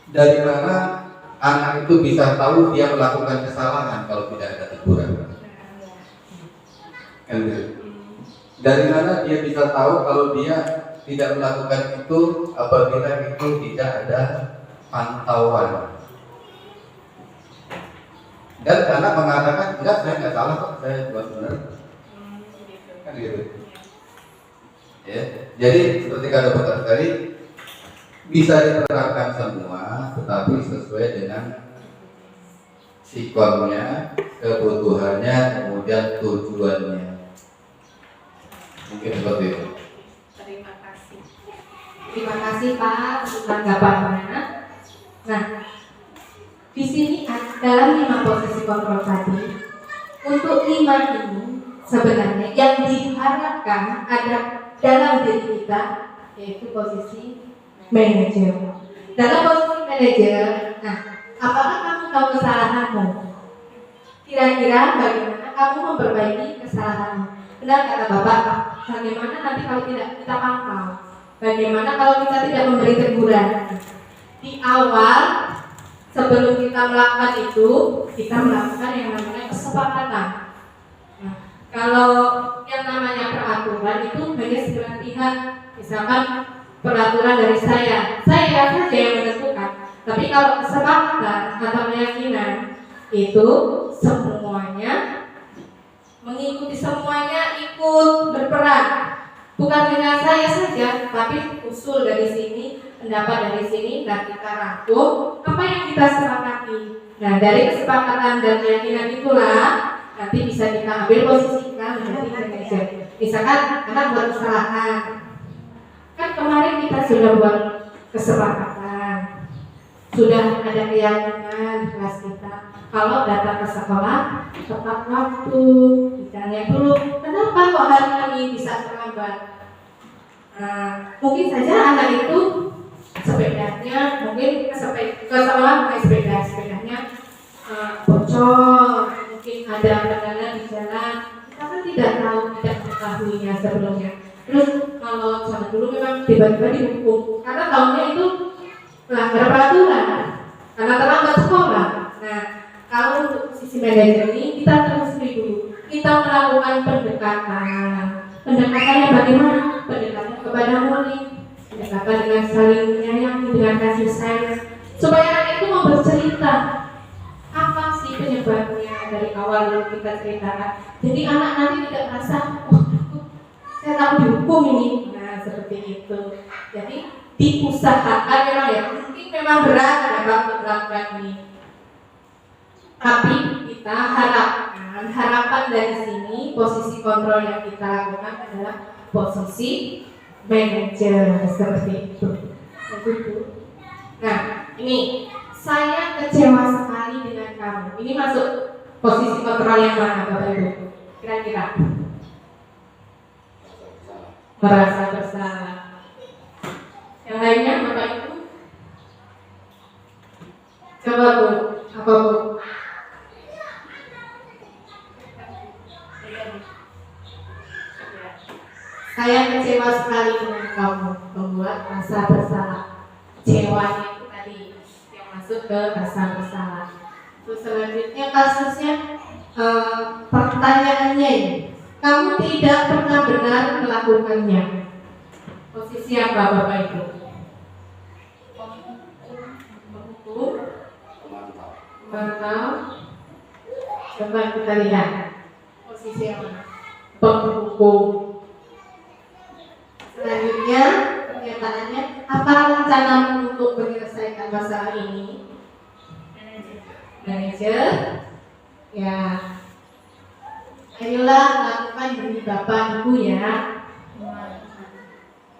dari mana anak itu bisa tahu dia melakukan kesalahan kalau tidak ada teguran? Kan gitu. Dari mana dia bisa tahu kalau dia tidak melakukan itu apabila itu tidak ada pantauan? Dan anak mengatakan, enggak, saya nggak salah kok, saya buat benar. Kan gitu. Ya, jadi seperti kata Bapak tadi, bisa diterapkan semua, tetapi sesuai dengan sikonnya, kebutuhannya, kemudian tujuannya. Mungkin seperti itu. Terima kasih. Terima kasih Pak untuk tanggapannya. Nah, di sini dalam 5 posisi kontrol tadi, untuk 5 ini sebenarnya yang diharapkan ada dalam diri kita yaitu posisi manajer. Dalam posisi manajer, nah, apakah kamu tahu kesalahanmu? Kira-kira bagaimana kamu memperbaiki kesalahanmu? Benar kata Bapak, bagaimana nanti kalau tidak kita pantau? Bagaimana kalau kita tidak memberi teguran? Di awal, sebelum kita melakukan itu, kita melakukan yang namanya kesepakatan. Nah, kalau yang namanya peraturan itu hanya sebelah pihak, misalkan peraturan dari saya saja yang menentukan. Tapi kalau kesepakatan atau keyakinan itu semuanya mengikuti, semuanya ikut berperan. Bukan hanya saya saja, tapi usul dari sini, pendapat dari sini, dan kita rangkum apa yang kita sepakati. Nah, dari kesepakatan dan keyakinan itulah nanti bisa kita ambil posisi kita menjadi manajer. Misalkan anak buat kesalahan, kan kemarin kita sudah buat kesepakatan, sudah ada keyakinan di kelas kita kalau datang ke sekolah tepat waktu. Ditanya dulu, kenapa kok hari ini bisa terlambat? Mungkin saja anak itu sepedanya mungkin ke sekolah pakai sepedanya bocor, mungkin ada kendala di jalan, kita kan tidak tahu, tidak mengetahuinya sebelumnya. Terus kalau zaman dulu memang tiba-tiba dihukum karena tahunnya itu melanggar peraturan karena terlambat sekolah. Nah, kalau untuk sisi manajer ini kita terus dulu, kita melakukan pendekatannya bagaimana? Pendekatan kepada murid, pendekatan dengan saling menyayangi, dengan kasih sayang, supaya anak itu mau bercerita apa sih penyebabnya dari awal dulu kita ceritakan. Jadi anak nanti tidak merasa, oh saya tahu dihukum ini. Nah, seperti itu. Jadi diusahakan memang ya, mungkin memang berat dapat melakukan ini. Tapi kita harapan dari sini posisi kontrol yang kita lakukan adalah posisi manajer seperti itu. Nah, ini saya kecewa sekali dengan kamu. Ini masuk posisi kontrol yang mana, Bapak Ibu? Kira-kira merasa bersalah. Yang lainnya, Bapak Ibu? Coba Bu, apa Bu? Saya kecewa sekali dengan kamu, membuat rasa bersalah. Kecewanya itu tadi yang masuk ke rasa bersalah. Terus selanjutnya kasusnya pertanyaannya ini, kamu tidak pernah benar melakukannya. Posisi apa Bapak Ibu? Penghukum, memantau. Coba kita lihat posisi yang mana? Penghukum. Selanjutnya pernyataannya, apa rencanamu untuk menyelesaikan masalah ini? Manajer, ya, ayolah lakukan demi Bapak Ibu ya.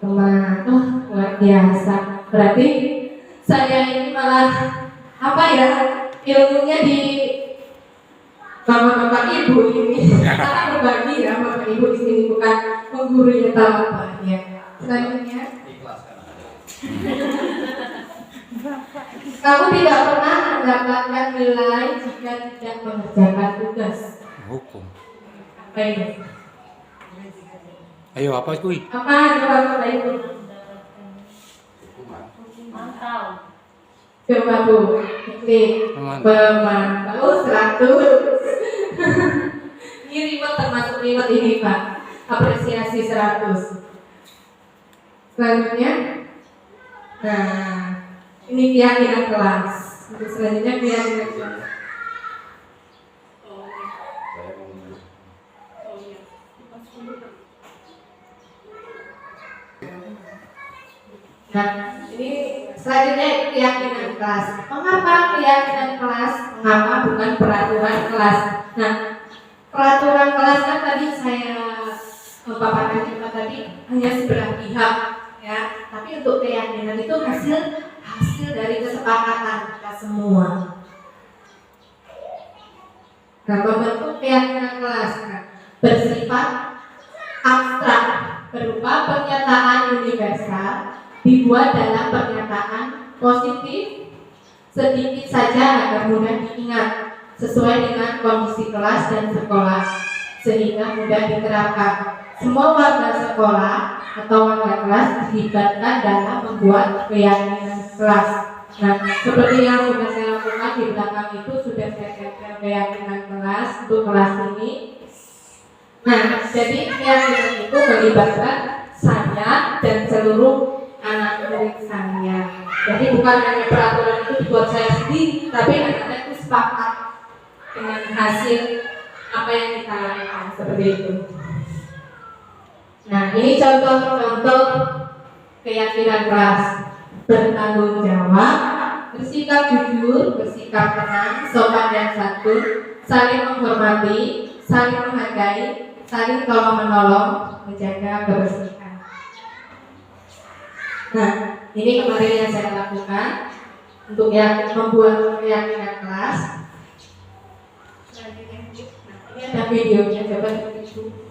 Teman, luar biasa. Berarti saya ini malah apa ya? Ilmunya di Bapak Ibu ini. Kita berbagi ya, Bapak Ibu di sini bukan menggurui atau apa ya. Selanjutnya, kamu tidak pernah mendapatkan nilai jika tidak mengerjakan tugas. Hukum. Apa ini? Ayo apa itu? Apa coba Bapak Ibu? Mantau. Coba Bu, klik pemantau 100. Ini reward termasuk reward ini Pak. Apresiasi 100. Selanjutnya, nah ini keyakinan kelas. Untuk selanjutnya keyakinan kelas. Nah, ini Selanjutnya itu keyakinan kelas. Mengapa keyakinan kelas? Mengapa bukan peraturan kelas? Nah, peraturan kelas kan tadi saya paparkan juga tadi hanya sebelah pihak, ya. Tapi untuk keyakinan itu hasil dari kesepakatan kita semua. Nah, membentuk keyakinan kelas bersifat abstrak berupa pernyataan universal dibuat dalam pernyataan positif sedikit saja agar mudah diingat sesuai dengan kondisi kelas dan sekolah sehingga mudah diterapkan. Semua warga sekolah atau warga kelas dilibatkan dalam membuat keyakinan kelas. Nah, seperti yang sudah saya lakukan di belakang itu sudah saya siapkan keyakinan kelas untuk kelas ini. Nah, jadi keyakinan itu melibatkan saya dan seluruh anak murid saya. Jadi bukan hanya peraturan itu dibuat saya sendiri, tapi anak-anak itu sepakat dengan hasil apa yang kita lakukan seperti itu. Nah, ini contoh-contoh keyakinan kelas: bertanggung jawab, bersikap jujur, bersikap tenang, sopan dan santun, saling menghormati, saling menghargai, saling tolong-menolong, menjaga kebersihan. Nah, ini kemarin yang saya lakukan untuk membuat keyakinan kelas. Selanjutnya, ini ada videonya, coba itu.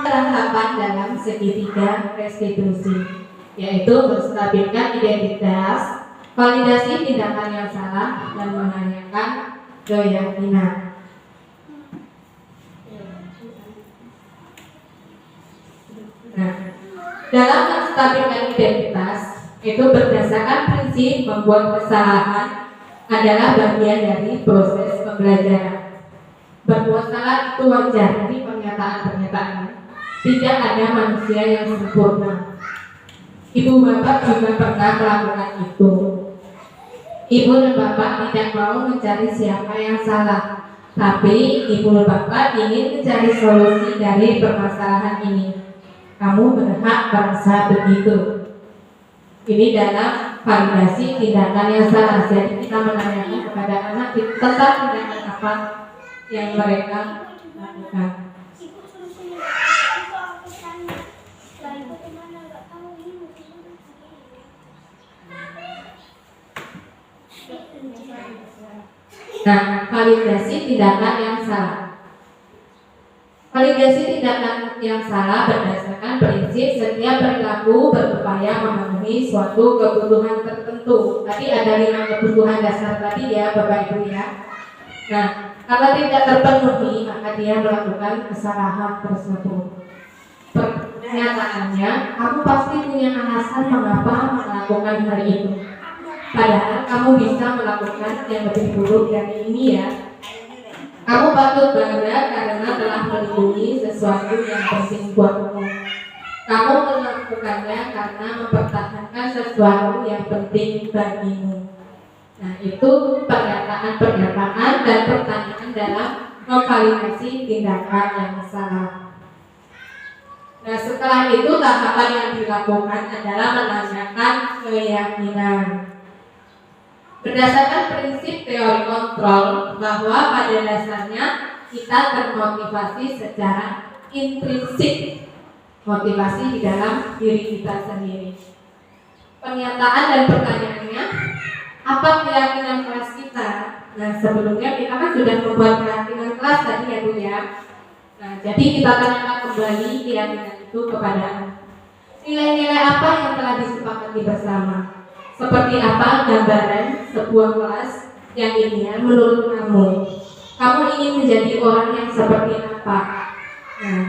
Tahapan dalam segitiga restitusi, yaitu menstabilkan identitas, validasi tindakan yang salah, dan menanyakan keyakinan. Nah, dalam menstabilkan identitas itu berdasarkan prinsip membuat kesalahan adalah bagian dari proses pembelajaran. Berbuat salah itu wajar di pernyataan-pernyataan. Tidak ada manusia yang sempurna. Ibu bapak juga pernah melakukan itu. Ibu dan bapak tidak mau mencari siapa yang salah, tapi ibu dan bapak ingin mencari solusi dari permasalahan ini. Kamu berhak merasa begitu. Ini dalam validasi tindakan yang salah. Jadi kita menanyakan kepada anak tentang tindakan apa yang mereka lakukan. Nah, validasi tindakan yang salah. Validasi tindakan yang salah berdasarkan prinsip setiap perilaku berupaya memenuhi suatu kebutuhan tertentu. Tadi ada 5 kebutuhan dasar tadi ya Bapak Ibu ya. Nah, kalau tidak terpenuhi maka dia melakukan kesalahan tersebut. Pernyataannya, kamu pasti punya alasan mengapa melakukan hal itu. Padahal kamu bisa melakukan yang lebih buruk dari ini ya. Kamu patut bangga karena telah melindungi sesuatu yang penting buatmu. Kamu melakukannya karena mempertahankan sesuatu yang penting bagimu. Nah, itu pernyataan-pernyataan dan pertanyaan dalam memvalidasi tindakan yang salah. Nah, setelah itu tahapan yang dilakukan adalah menanyakan keyakinan. Berdasarkan prinsip teori kontrol bahwa pada dasarnya kita termotivasi secara intrinsik, motivasi di dalam diri kita sendiri. Pernyataan dan pertanyaannya, apa keyakinan kelas kita? Nah, sebelumnya kita kan sudah membuat keyakinan kelas tadi ya Bu ya. Nah, jadi kita tanyakan kembali keyakinan itu kepada nilai-nilai apa yang telah disepakati bersama. Seperti apa gambaran sebuah kelas yang ideal menurut kamu? Kamu ingin menjadi orang yang seperti apa? Nah,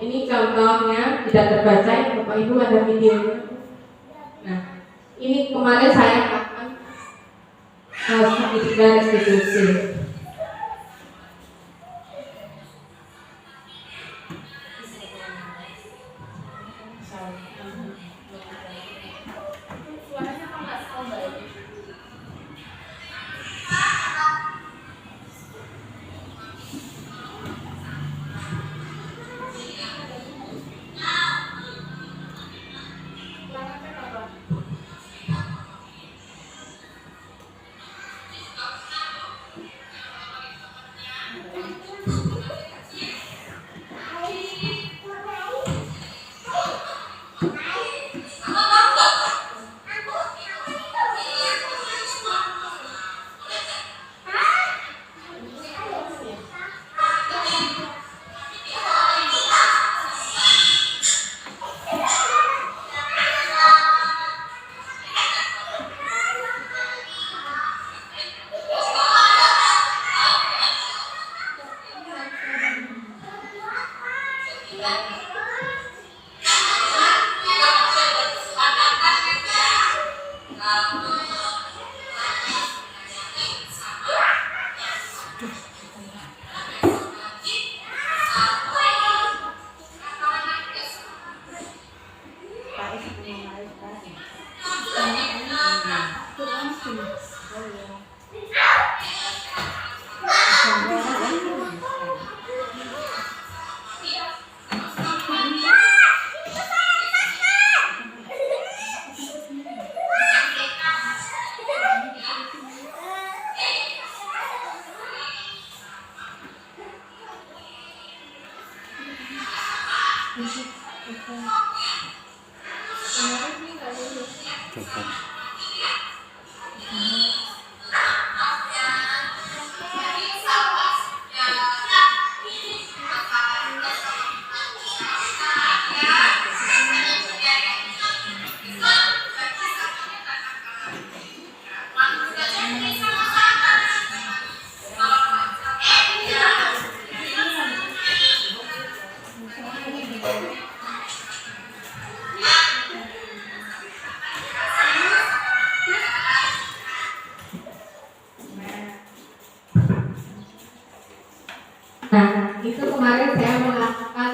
ini contohnya tidak terbaca ya Bapak Ibu, ada videonya. Nah, ini kemarin saya lakukan segitiga restitusi. Cukup. Nah, itu kemarin saya melakukan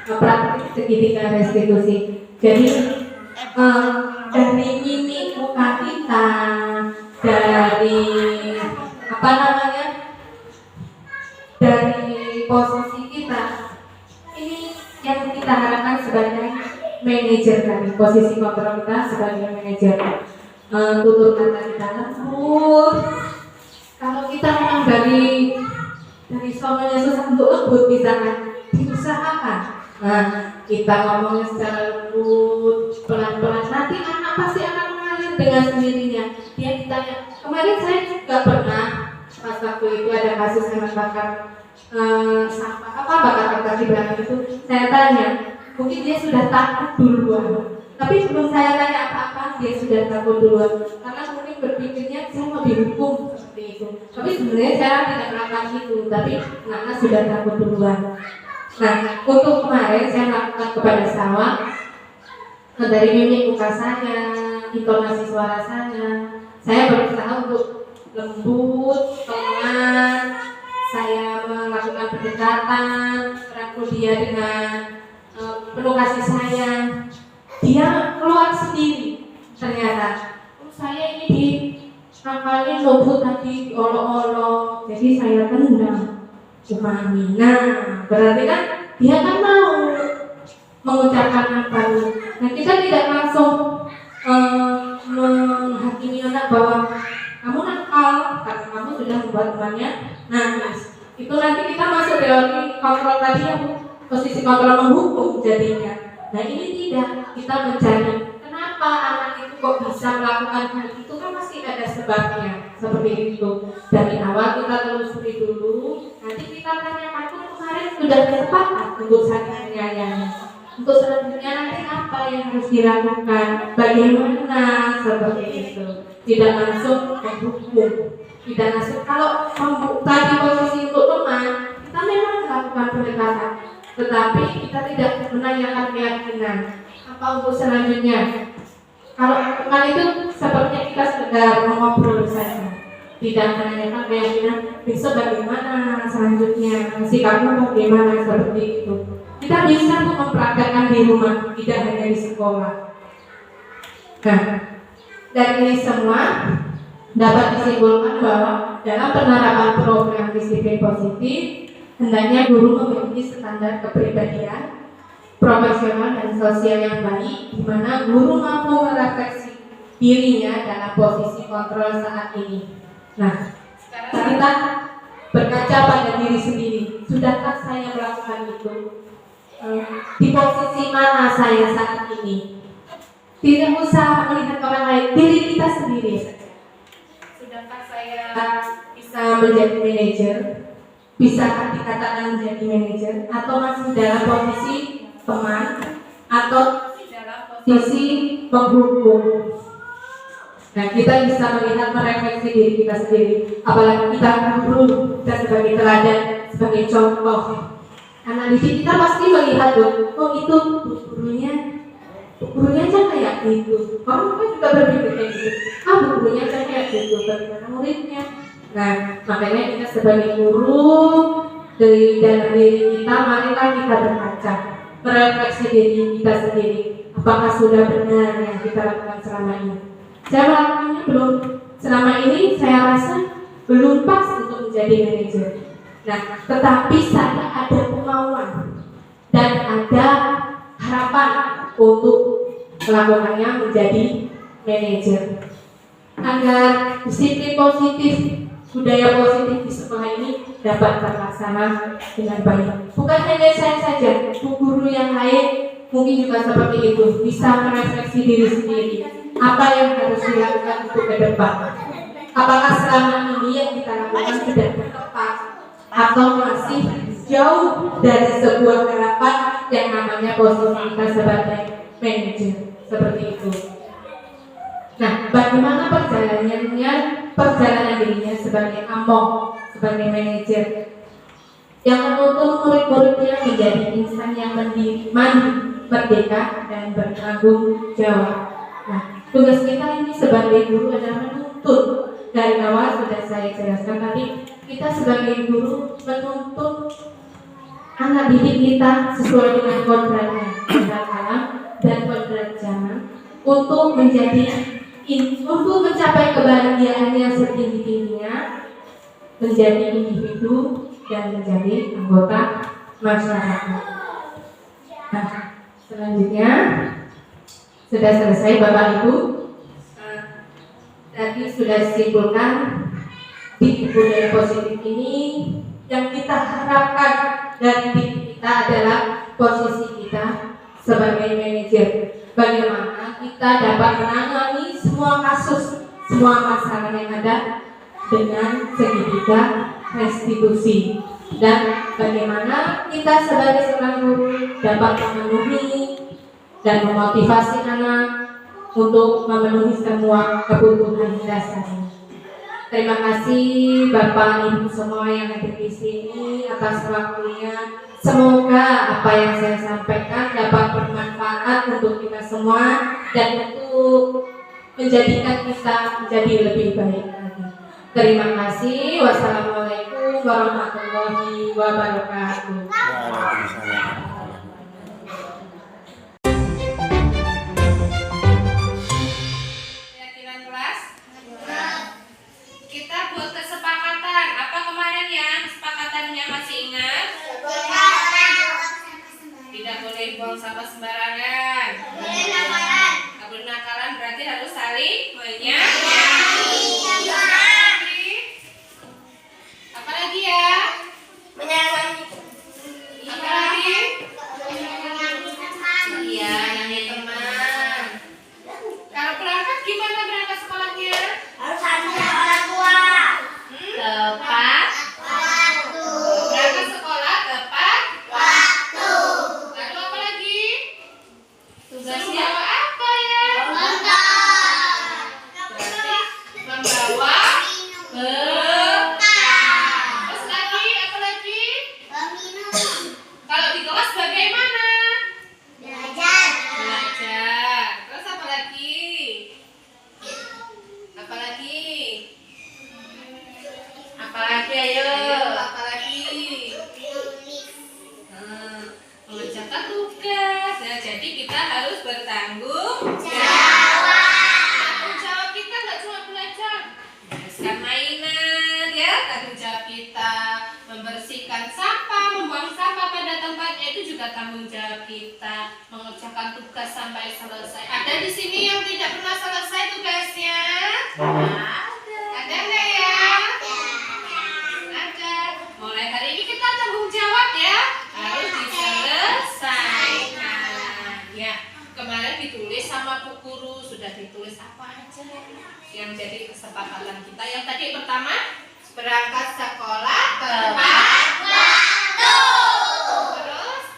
praktik segitiga restitusi. Jadi dari mimik muka kita, dari apa namanya, dari posisi kita, ini yang kita harapkan sebagai manajer tadi, posisi kontrol kita sebagai manajer. Tutur kata kita lembut. Kalau kita memang dari suaminya susah untuk lembut, misalkan diusahakan. Nah, kita ngomongnya secara lembut, pelan-pelan. Nanti anak pasti akan mengalir dengan sendirinya. Dia ditanya. Kemarin saya juga pernah pas waktu itu ada kasus yang membakar sampah, bakar kertas di belakang itu. Saya tanya, mungkin dia sudah takut duluan. Tapi sebelum saya tanya apa-apa, dia sudah takut duluan. Karena mungkin berpikirnya saya mau dihukum seperti itu. Tapi sebenarnya saya tidak melakukan itu, tapi karena sudah takut duluan. Nah, untuk kemarin saya lakukan kepada sawah dari mimik muka saya, intonasi suara saya berusaha untuk lembut, pelan. Saya melakukan pendekatan, merangkul dia dengan penuh kasih sayang. Dia keluar sendiri. Ternyata saya ini diakalin lembut tadi, diolok-olok. Jadi saya tendang. Umami. Nah, berarti kan dia kan mau mengucapkan apa. Nah, kita tidak langsung membuat temannya nangis. Itu nanti kita masuk teori kontrol tadi yang posisi kontrol menghukum jadinya. Nah ini tidak, kita mencari kenapa anak itu kok bisa melakukan hal itu, kan pasti ada sebabnya seperti itu. Dari awal kita telusuri dulu, nanti kita tanyakan tuh kemarin sudah sepakat untuk saling menyayangi. Untuk selanjutnya nanti apa yang harus dilakukan, bagaimana seperti itu. Tidak langsung menghukum, tidak langsung. Kalau tadi posisi untuk teman, kita memang melakukan pendekatan, tetapi kita tidak menanyakan keyakinan apa untuk selanjutnya. Kalau teman itu sepertinya kita sekedar mengobrol saja, tidak menanyakan keyakinan besok bagaimana selanjutnya, sikapmu bagaimana seperti itu. Kita bisa mempraktekkan di rumah, tidak hanya di sekolah. Nah, dari ini semua dapat disimpulkan bahwa dalam penerapan program disiplin positif, hendaknya guru memiliki standar kepribadian, profesional dan sosial yang baik, di mana guru mampu merefleksi dirinya dalam posisi kontrol saat ini. Nah, sekarang kita berkaca pada diri sendiri. Sudahkah saya melakukan itu? Di posisi mana saya saat ini? Tidak usah melihat orang lain, diri kita sendiri saja. Sudahkah saya bisa menjadi manajer? Bisa dikatakan menjadi manajer? Atau masih dalam posisi teman? Atau dalam posisi penghukum? Nah, kita bisa melihat, merefleksi diri kita sendiri. Apalagi kita guru, kita sebagai teladan, sebagai contoh. Anak didik kita pasti melihat dong, oh itu gurunya aja kayak gitu. Kamu kan juga berpikir kayak gitu. Gurunya aja kayak gitu, bagaimana muridnya? Nah, makanya kita sebagai guru dari dalam diri kita, marilah kita berkaca, merefleksi diri kita sendiri. Apakah sudah benar yang kita lakukan selama ini? Saya melakukannya belum. Selama ini saya rasa belum pas untuk menjadi manajer. Nah, tetapi saya ada kemauan dan ada harapan untuk melakukannya menjadi manajer. Agar disiplin positif, budaya positif di sekolah ini dapat terlaksana dengan baik. Bukan hanya saya saja, guru yang lain mungkin juga seperti itu, bisa merefleksi diri sendiri. Apa yang harus dilakukan untuk ke depan? Apakah selama ini yang kita lakukan sudah tepat? Atau masih jauh dari sebuah harapan yang namanya posisi kita sebagai manajer, seperti itu. Nah, bagaimana perjalanan dirinya sebagai among, sebagai manajer yang menuntun murid-muridnya menjadi insan yang mandiri, merdeka dan bertanggung jawab. Nah, tugas kita ini sebagai guru adalah menuntun. Dari awal sudah saya jelaskan tadi, kita sebagai guru menuntun anak didik kita sesuai dengan kodratnya, kodrat alam dan kodrat zaman, untuk mencapai kebahagiaannya setinggi-tingginya, menjadi individu dan menjadi anggota masyarakat. Nah, selanjutnya sudah selesai Bapak Ibu. Tadi sudah disimpulkan di budaya positif ini yang kita harapkan dari diri kita adalah posisi kita sebagai manajer. Bagaimana kita dapat menangani semua kasus, semua masalah yang ada dengan segitiga restitusi, dan bagaimana kita sebagai seorang guru dapat memenuhi dan memotivasi anak untuk memenuhi semua kebutuhan dasarnya. Terima kasih Bapak Ibu semua yang hadir di sini atas waktunya. Semoga apa yang saya sampaikan dapat bermanfaat untuk kita semua dan untuk menjadikan kita menjadi lebih baik lagi. Terima kasih. Wassalamualaikum warahmatullahi wabarakatuh. Waalaikumsalam. Keyakinan kelas? Kita buat kesepakatan. Apa kemarin ya? Kesepakatannya masih ingat? Tidak boleh buang sampah sembarangan. Tidak boleh nakalan, berarti harus saling menyayangi. sudah tanggung jawab kita mengerjakan tugas sampai selesai. Ada di sini yang tidak pernah selesai tugasnya? Ada nggak ya? Ada. Mulai hari ini kita tanggung jawab ya, harus diselesaikan. Ya, kemarin ditulis sama Bu Guru, sudah ditulis apa aja yang jadi kesepakatan kita. Yang tadi pertama, berangkat sekolah tepat waktu. Terus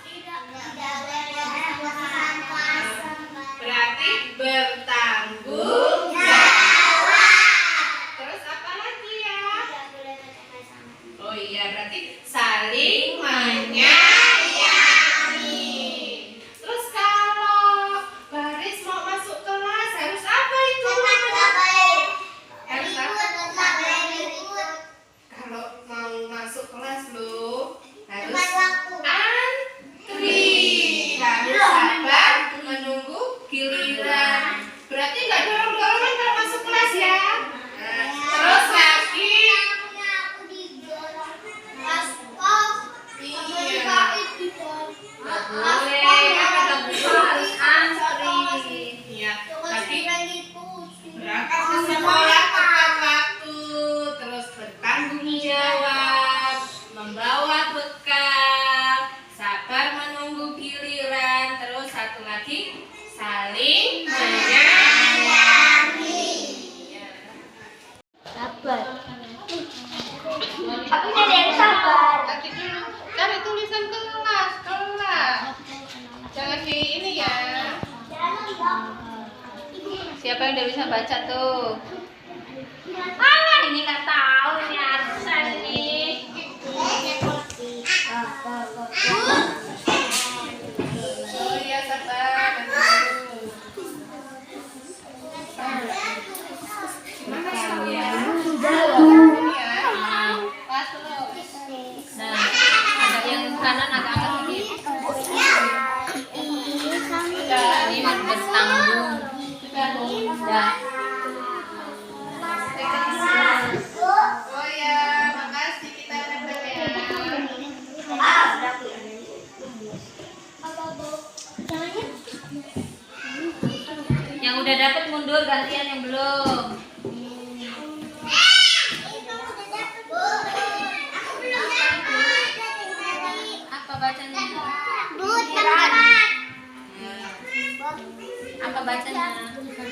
berarti bertanggung jawab. Terus apa lagi ya? Oh iya, berarti saling menyayangi. Terus kalau baris mau masuk kelas harus apa itu? Harus apa? Kalau mau masuk kelas lo harus antri, harus sabar menunggu giliran. Berarti nggak dorong-dorongan kalau masuk kelas ya. Nah, terus lagi harus antri. Iya. Tadi berangkat ke sekolah tepat waktu, terus bertanggung jawab, membawa bekal, sabar menunggu giliran, terus satu lagi saling menyayangi. Ya. Aku jadi yang sabar. Tadi dulu cari tulisan kelas. Jangan di ini ya. Siapa yang udah bisa baca tuh? Ini nggak tahu ini Arsan nih. Oh iya, sabar. Gimana ya? Ini ya. Pas dulu. Nah, agak yang kanan agak sedikit. Sudah, ini bertanggung. Sudah. Oh ya, makasih kita udah ya. Yang udah dapat mundur, gantian yang belum. Apa bacanya? Apa bacanya?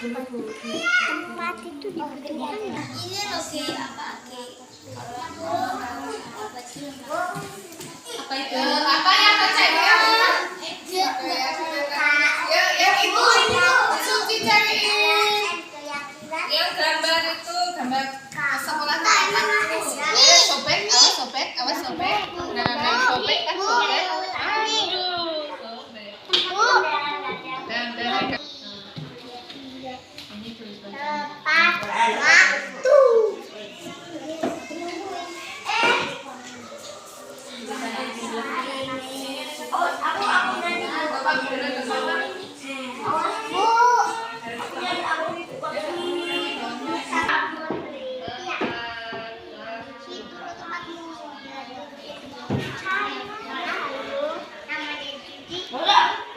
Tempat itu diberikan. Ini loh Ki, Apa itu? Apa yang baca ya? Yang itu Suci cariin. Yang gambar itu gambar sekolah tepat. Sobek, awas sobek. Nah, sobek kan sobek. Aduh, sobek. Dan ini tulisannya. tepat waktu. Aku nanti Bapak beneran ke sana. Bu.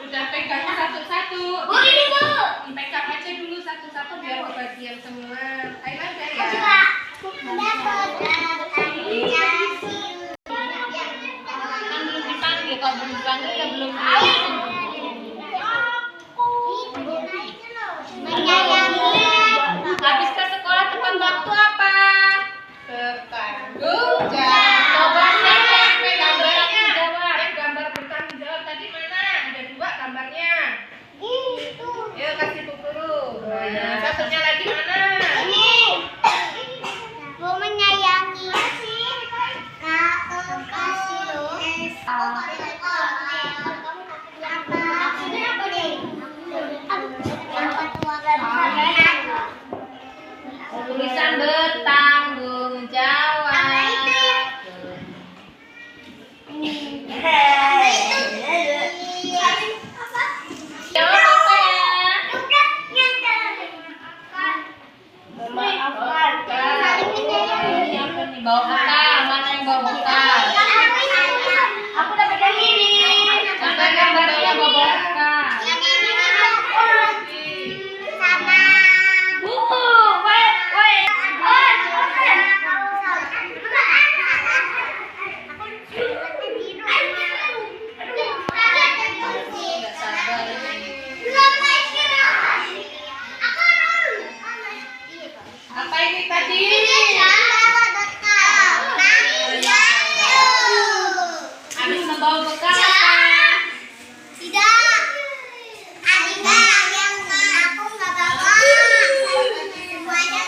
Udah pegang satu-satu. Pegang aja dulu satu-satu biar kebagian semua. Ayo aja ya. Kan belum dipanggil, kalau belum dipanggil ya belum habis ke sekolah tepat waktu apa? Bertanggung jawab. Coba siapa yang gambarnya? Yang gambar bertanggung jawab tadi mana? Ada dua gambarnya. Yuk kasih Bu Guru. Nah, satunya lagi mana? Mau menyayangi. Kasih loh. Tulisan bertanggung jawab. Jawab apa ya? Siapa nih bawa bekal? Mana yang bawa bekal? Aku udah pegang ini. bawa bekal apa? Tidak. Adinda yang aku nggak bawa. Semuanya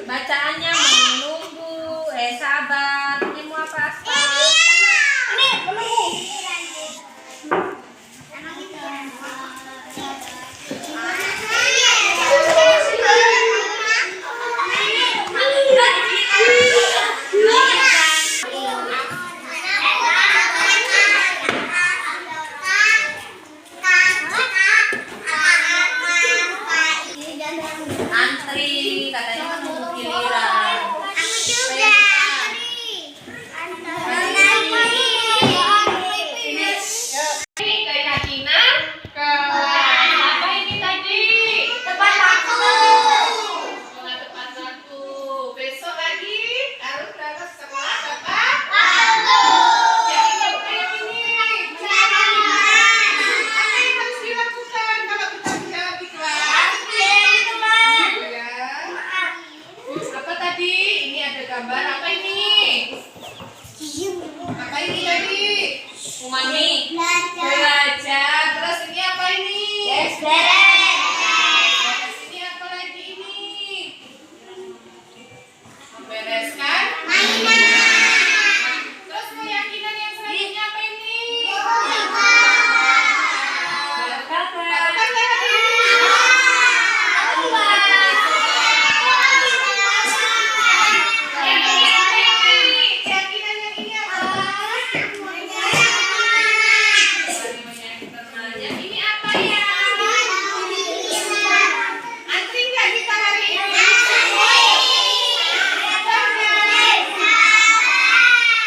bacaannya menunggu, sabar. Ini mau apa Aspa? Antri, katanya kan nunggu giliran. Ini kayak Kinar ke apa ini tadi? tepat waktu. Sekolah tepat waktu. Besok lagi harus berangkat sekolah tepat. Yang ini kayak gini. Apa yang harus dilakukan kalau kita bicara di kelas? Ya. Apa tadi? Ini ada gambar apa ini? Apa ini tadi? Umami. Belajar. Terus ini apa ini? Terus ini apa lagi ini? Membereskan. Terus keyakinan yang selanjutnya apa ini? Katakan lagi. Yang ini apa ini? Keyakinan yang ini apa? Yang ini apa ya? Antri nggak kita hari ini?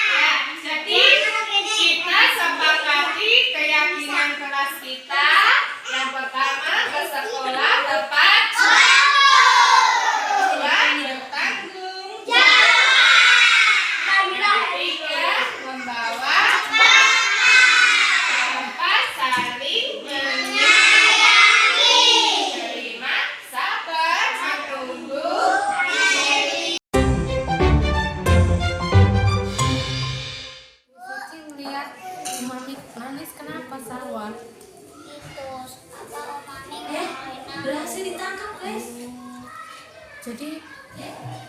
Ya, jadi kita sepakati keyakinan kelas kita. Yang pertama, ke sekolah tepat. Kedua, bertanggung jawab. Ketiga, membawa. Keempat, saling menyayangi. Kelima, sabar menunggu. Cici melihat Mami nangis kenapa Salwa? Berhasil ditangkap guys. Jadi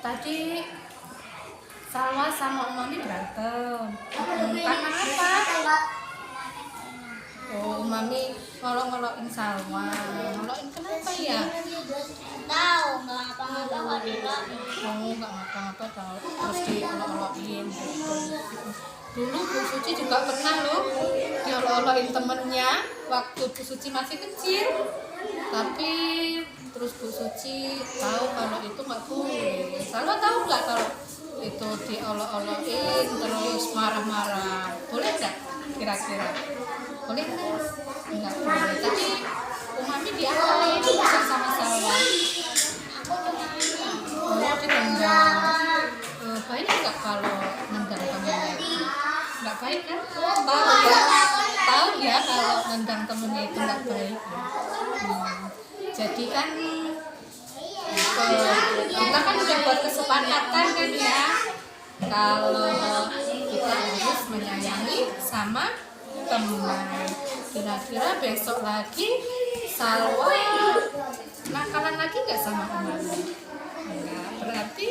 tadi Salwa sama Mami berantem. Karena apa? Oh, Mami ngolok-ngolokin Salwa. Ngolokin kenapa ya? Tahu nggak apa-apa juga. Oh, nggak ngapa-ngapa tahu. Terus diolok-olokin. Dulu Bu Suci juga pernah loh diolok-olokin temennya waktu Bu Suci masih kecil. Tapi terus Bu Suci tahu kalau itu nggak boleh. Salwa tahu nggak kalau itu diolok-olokin terus marah-marah? Boleh nggak kira-kira? Boleh nggak? Nggak boleh. Tapi Umami diapain bisa sama Salwa? Oh, ditendang. Baik nggak kalau nendang temennya? Nggak baik kan? Tahu ya kalau nendang temennya itu nggak baik. Jadi kan kita kan udah buat kesepakatan kan ya, kalau kita harus menyayangi sama teman. Kira-kira besok lagi Salwa nakalan lagi nggak sama temannya? Enggak, berarti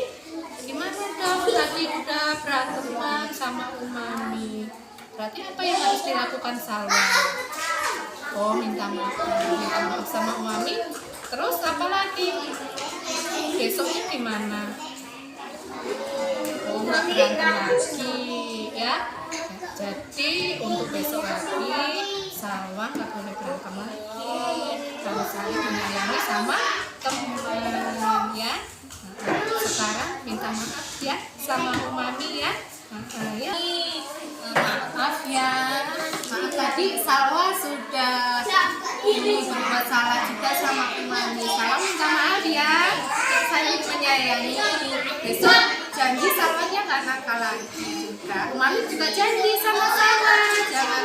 gimana dong? Tadi udah beranteman sama Umami. Berarti apa yang harus dilakukan Salwa? Oh, minta maaf sama Umami. Terus apa lagi? Besoknya gimana? Oh, nggak berantem lagi ya. Jadi untuk besok lagi Salwa nggak boleh berantem lagi. Harus saling menyayangi sama teman ya. Sekarang minta maaf ya sama Umami ya. Ya. Maaf ya. Maaf tadi Salwa sudah berbuat salah juga sama Umami. Salwa minta maaf ya. Saya menyayangi. Besok janji Salwanya nggak nakal lagi juga. Umami juga janji sama Salwa. Jangan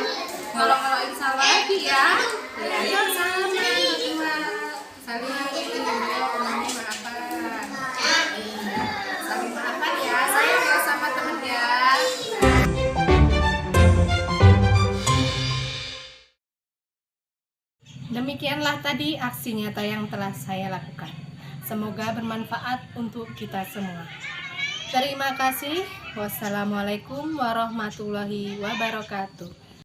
ngolok-ngolokin Salwa lagi ya. Ya sama Umami. Saling Umami maafan. Saling maafan ya. Sayang ya sama temen ya. Demikianlah tadi aksi nyata yang telah saya lakukan. Semoga bermanfaat untuk kita semua. Terima kasih. Wassalamualaikum warahmatullahi wabarakatuh.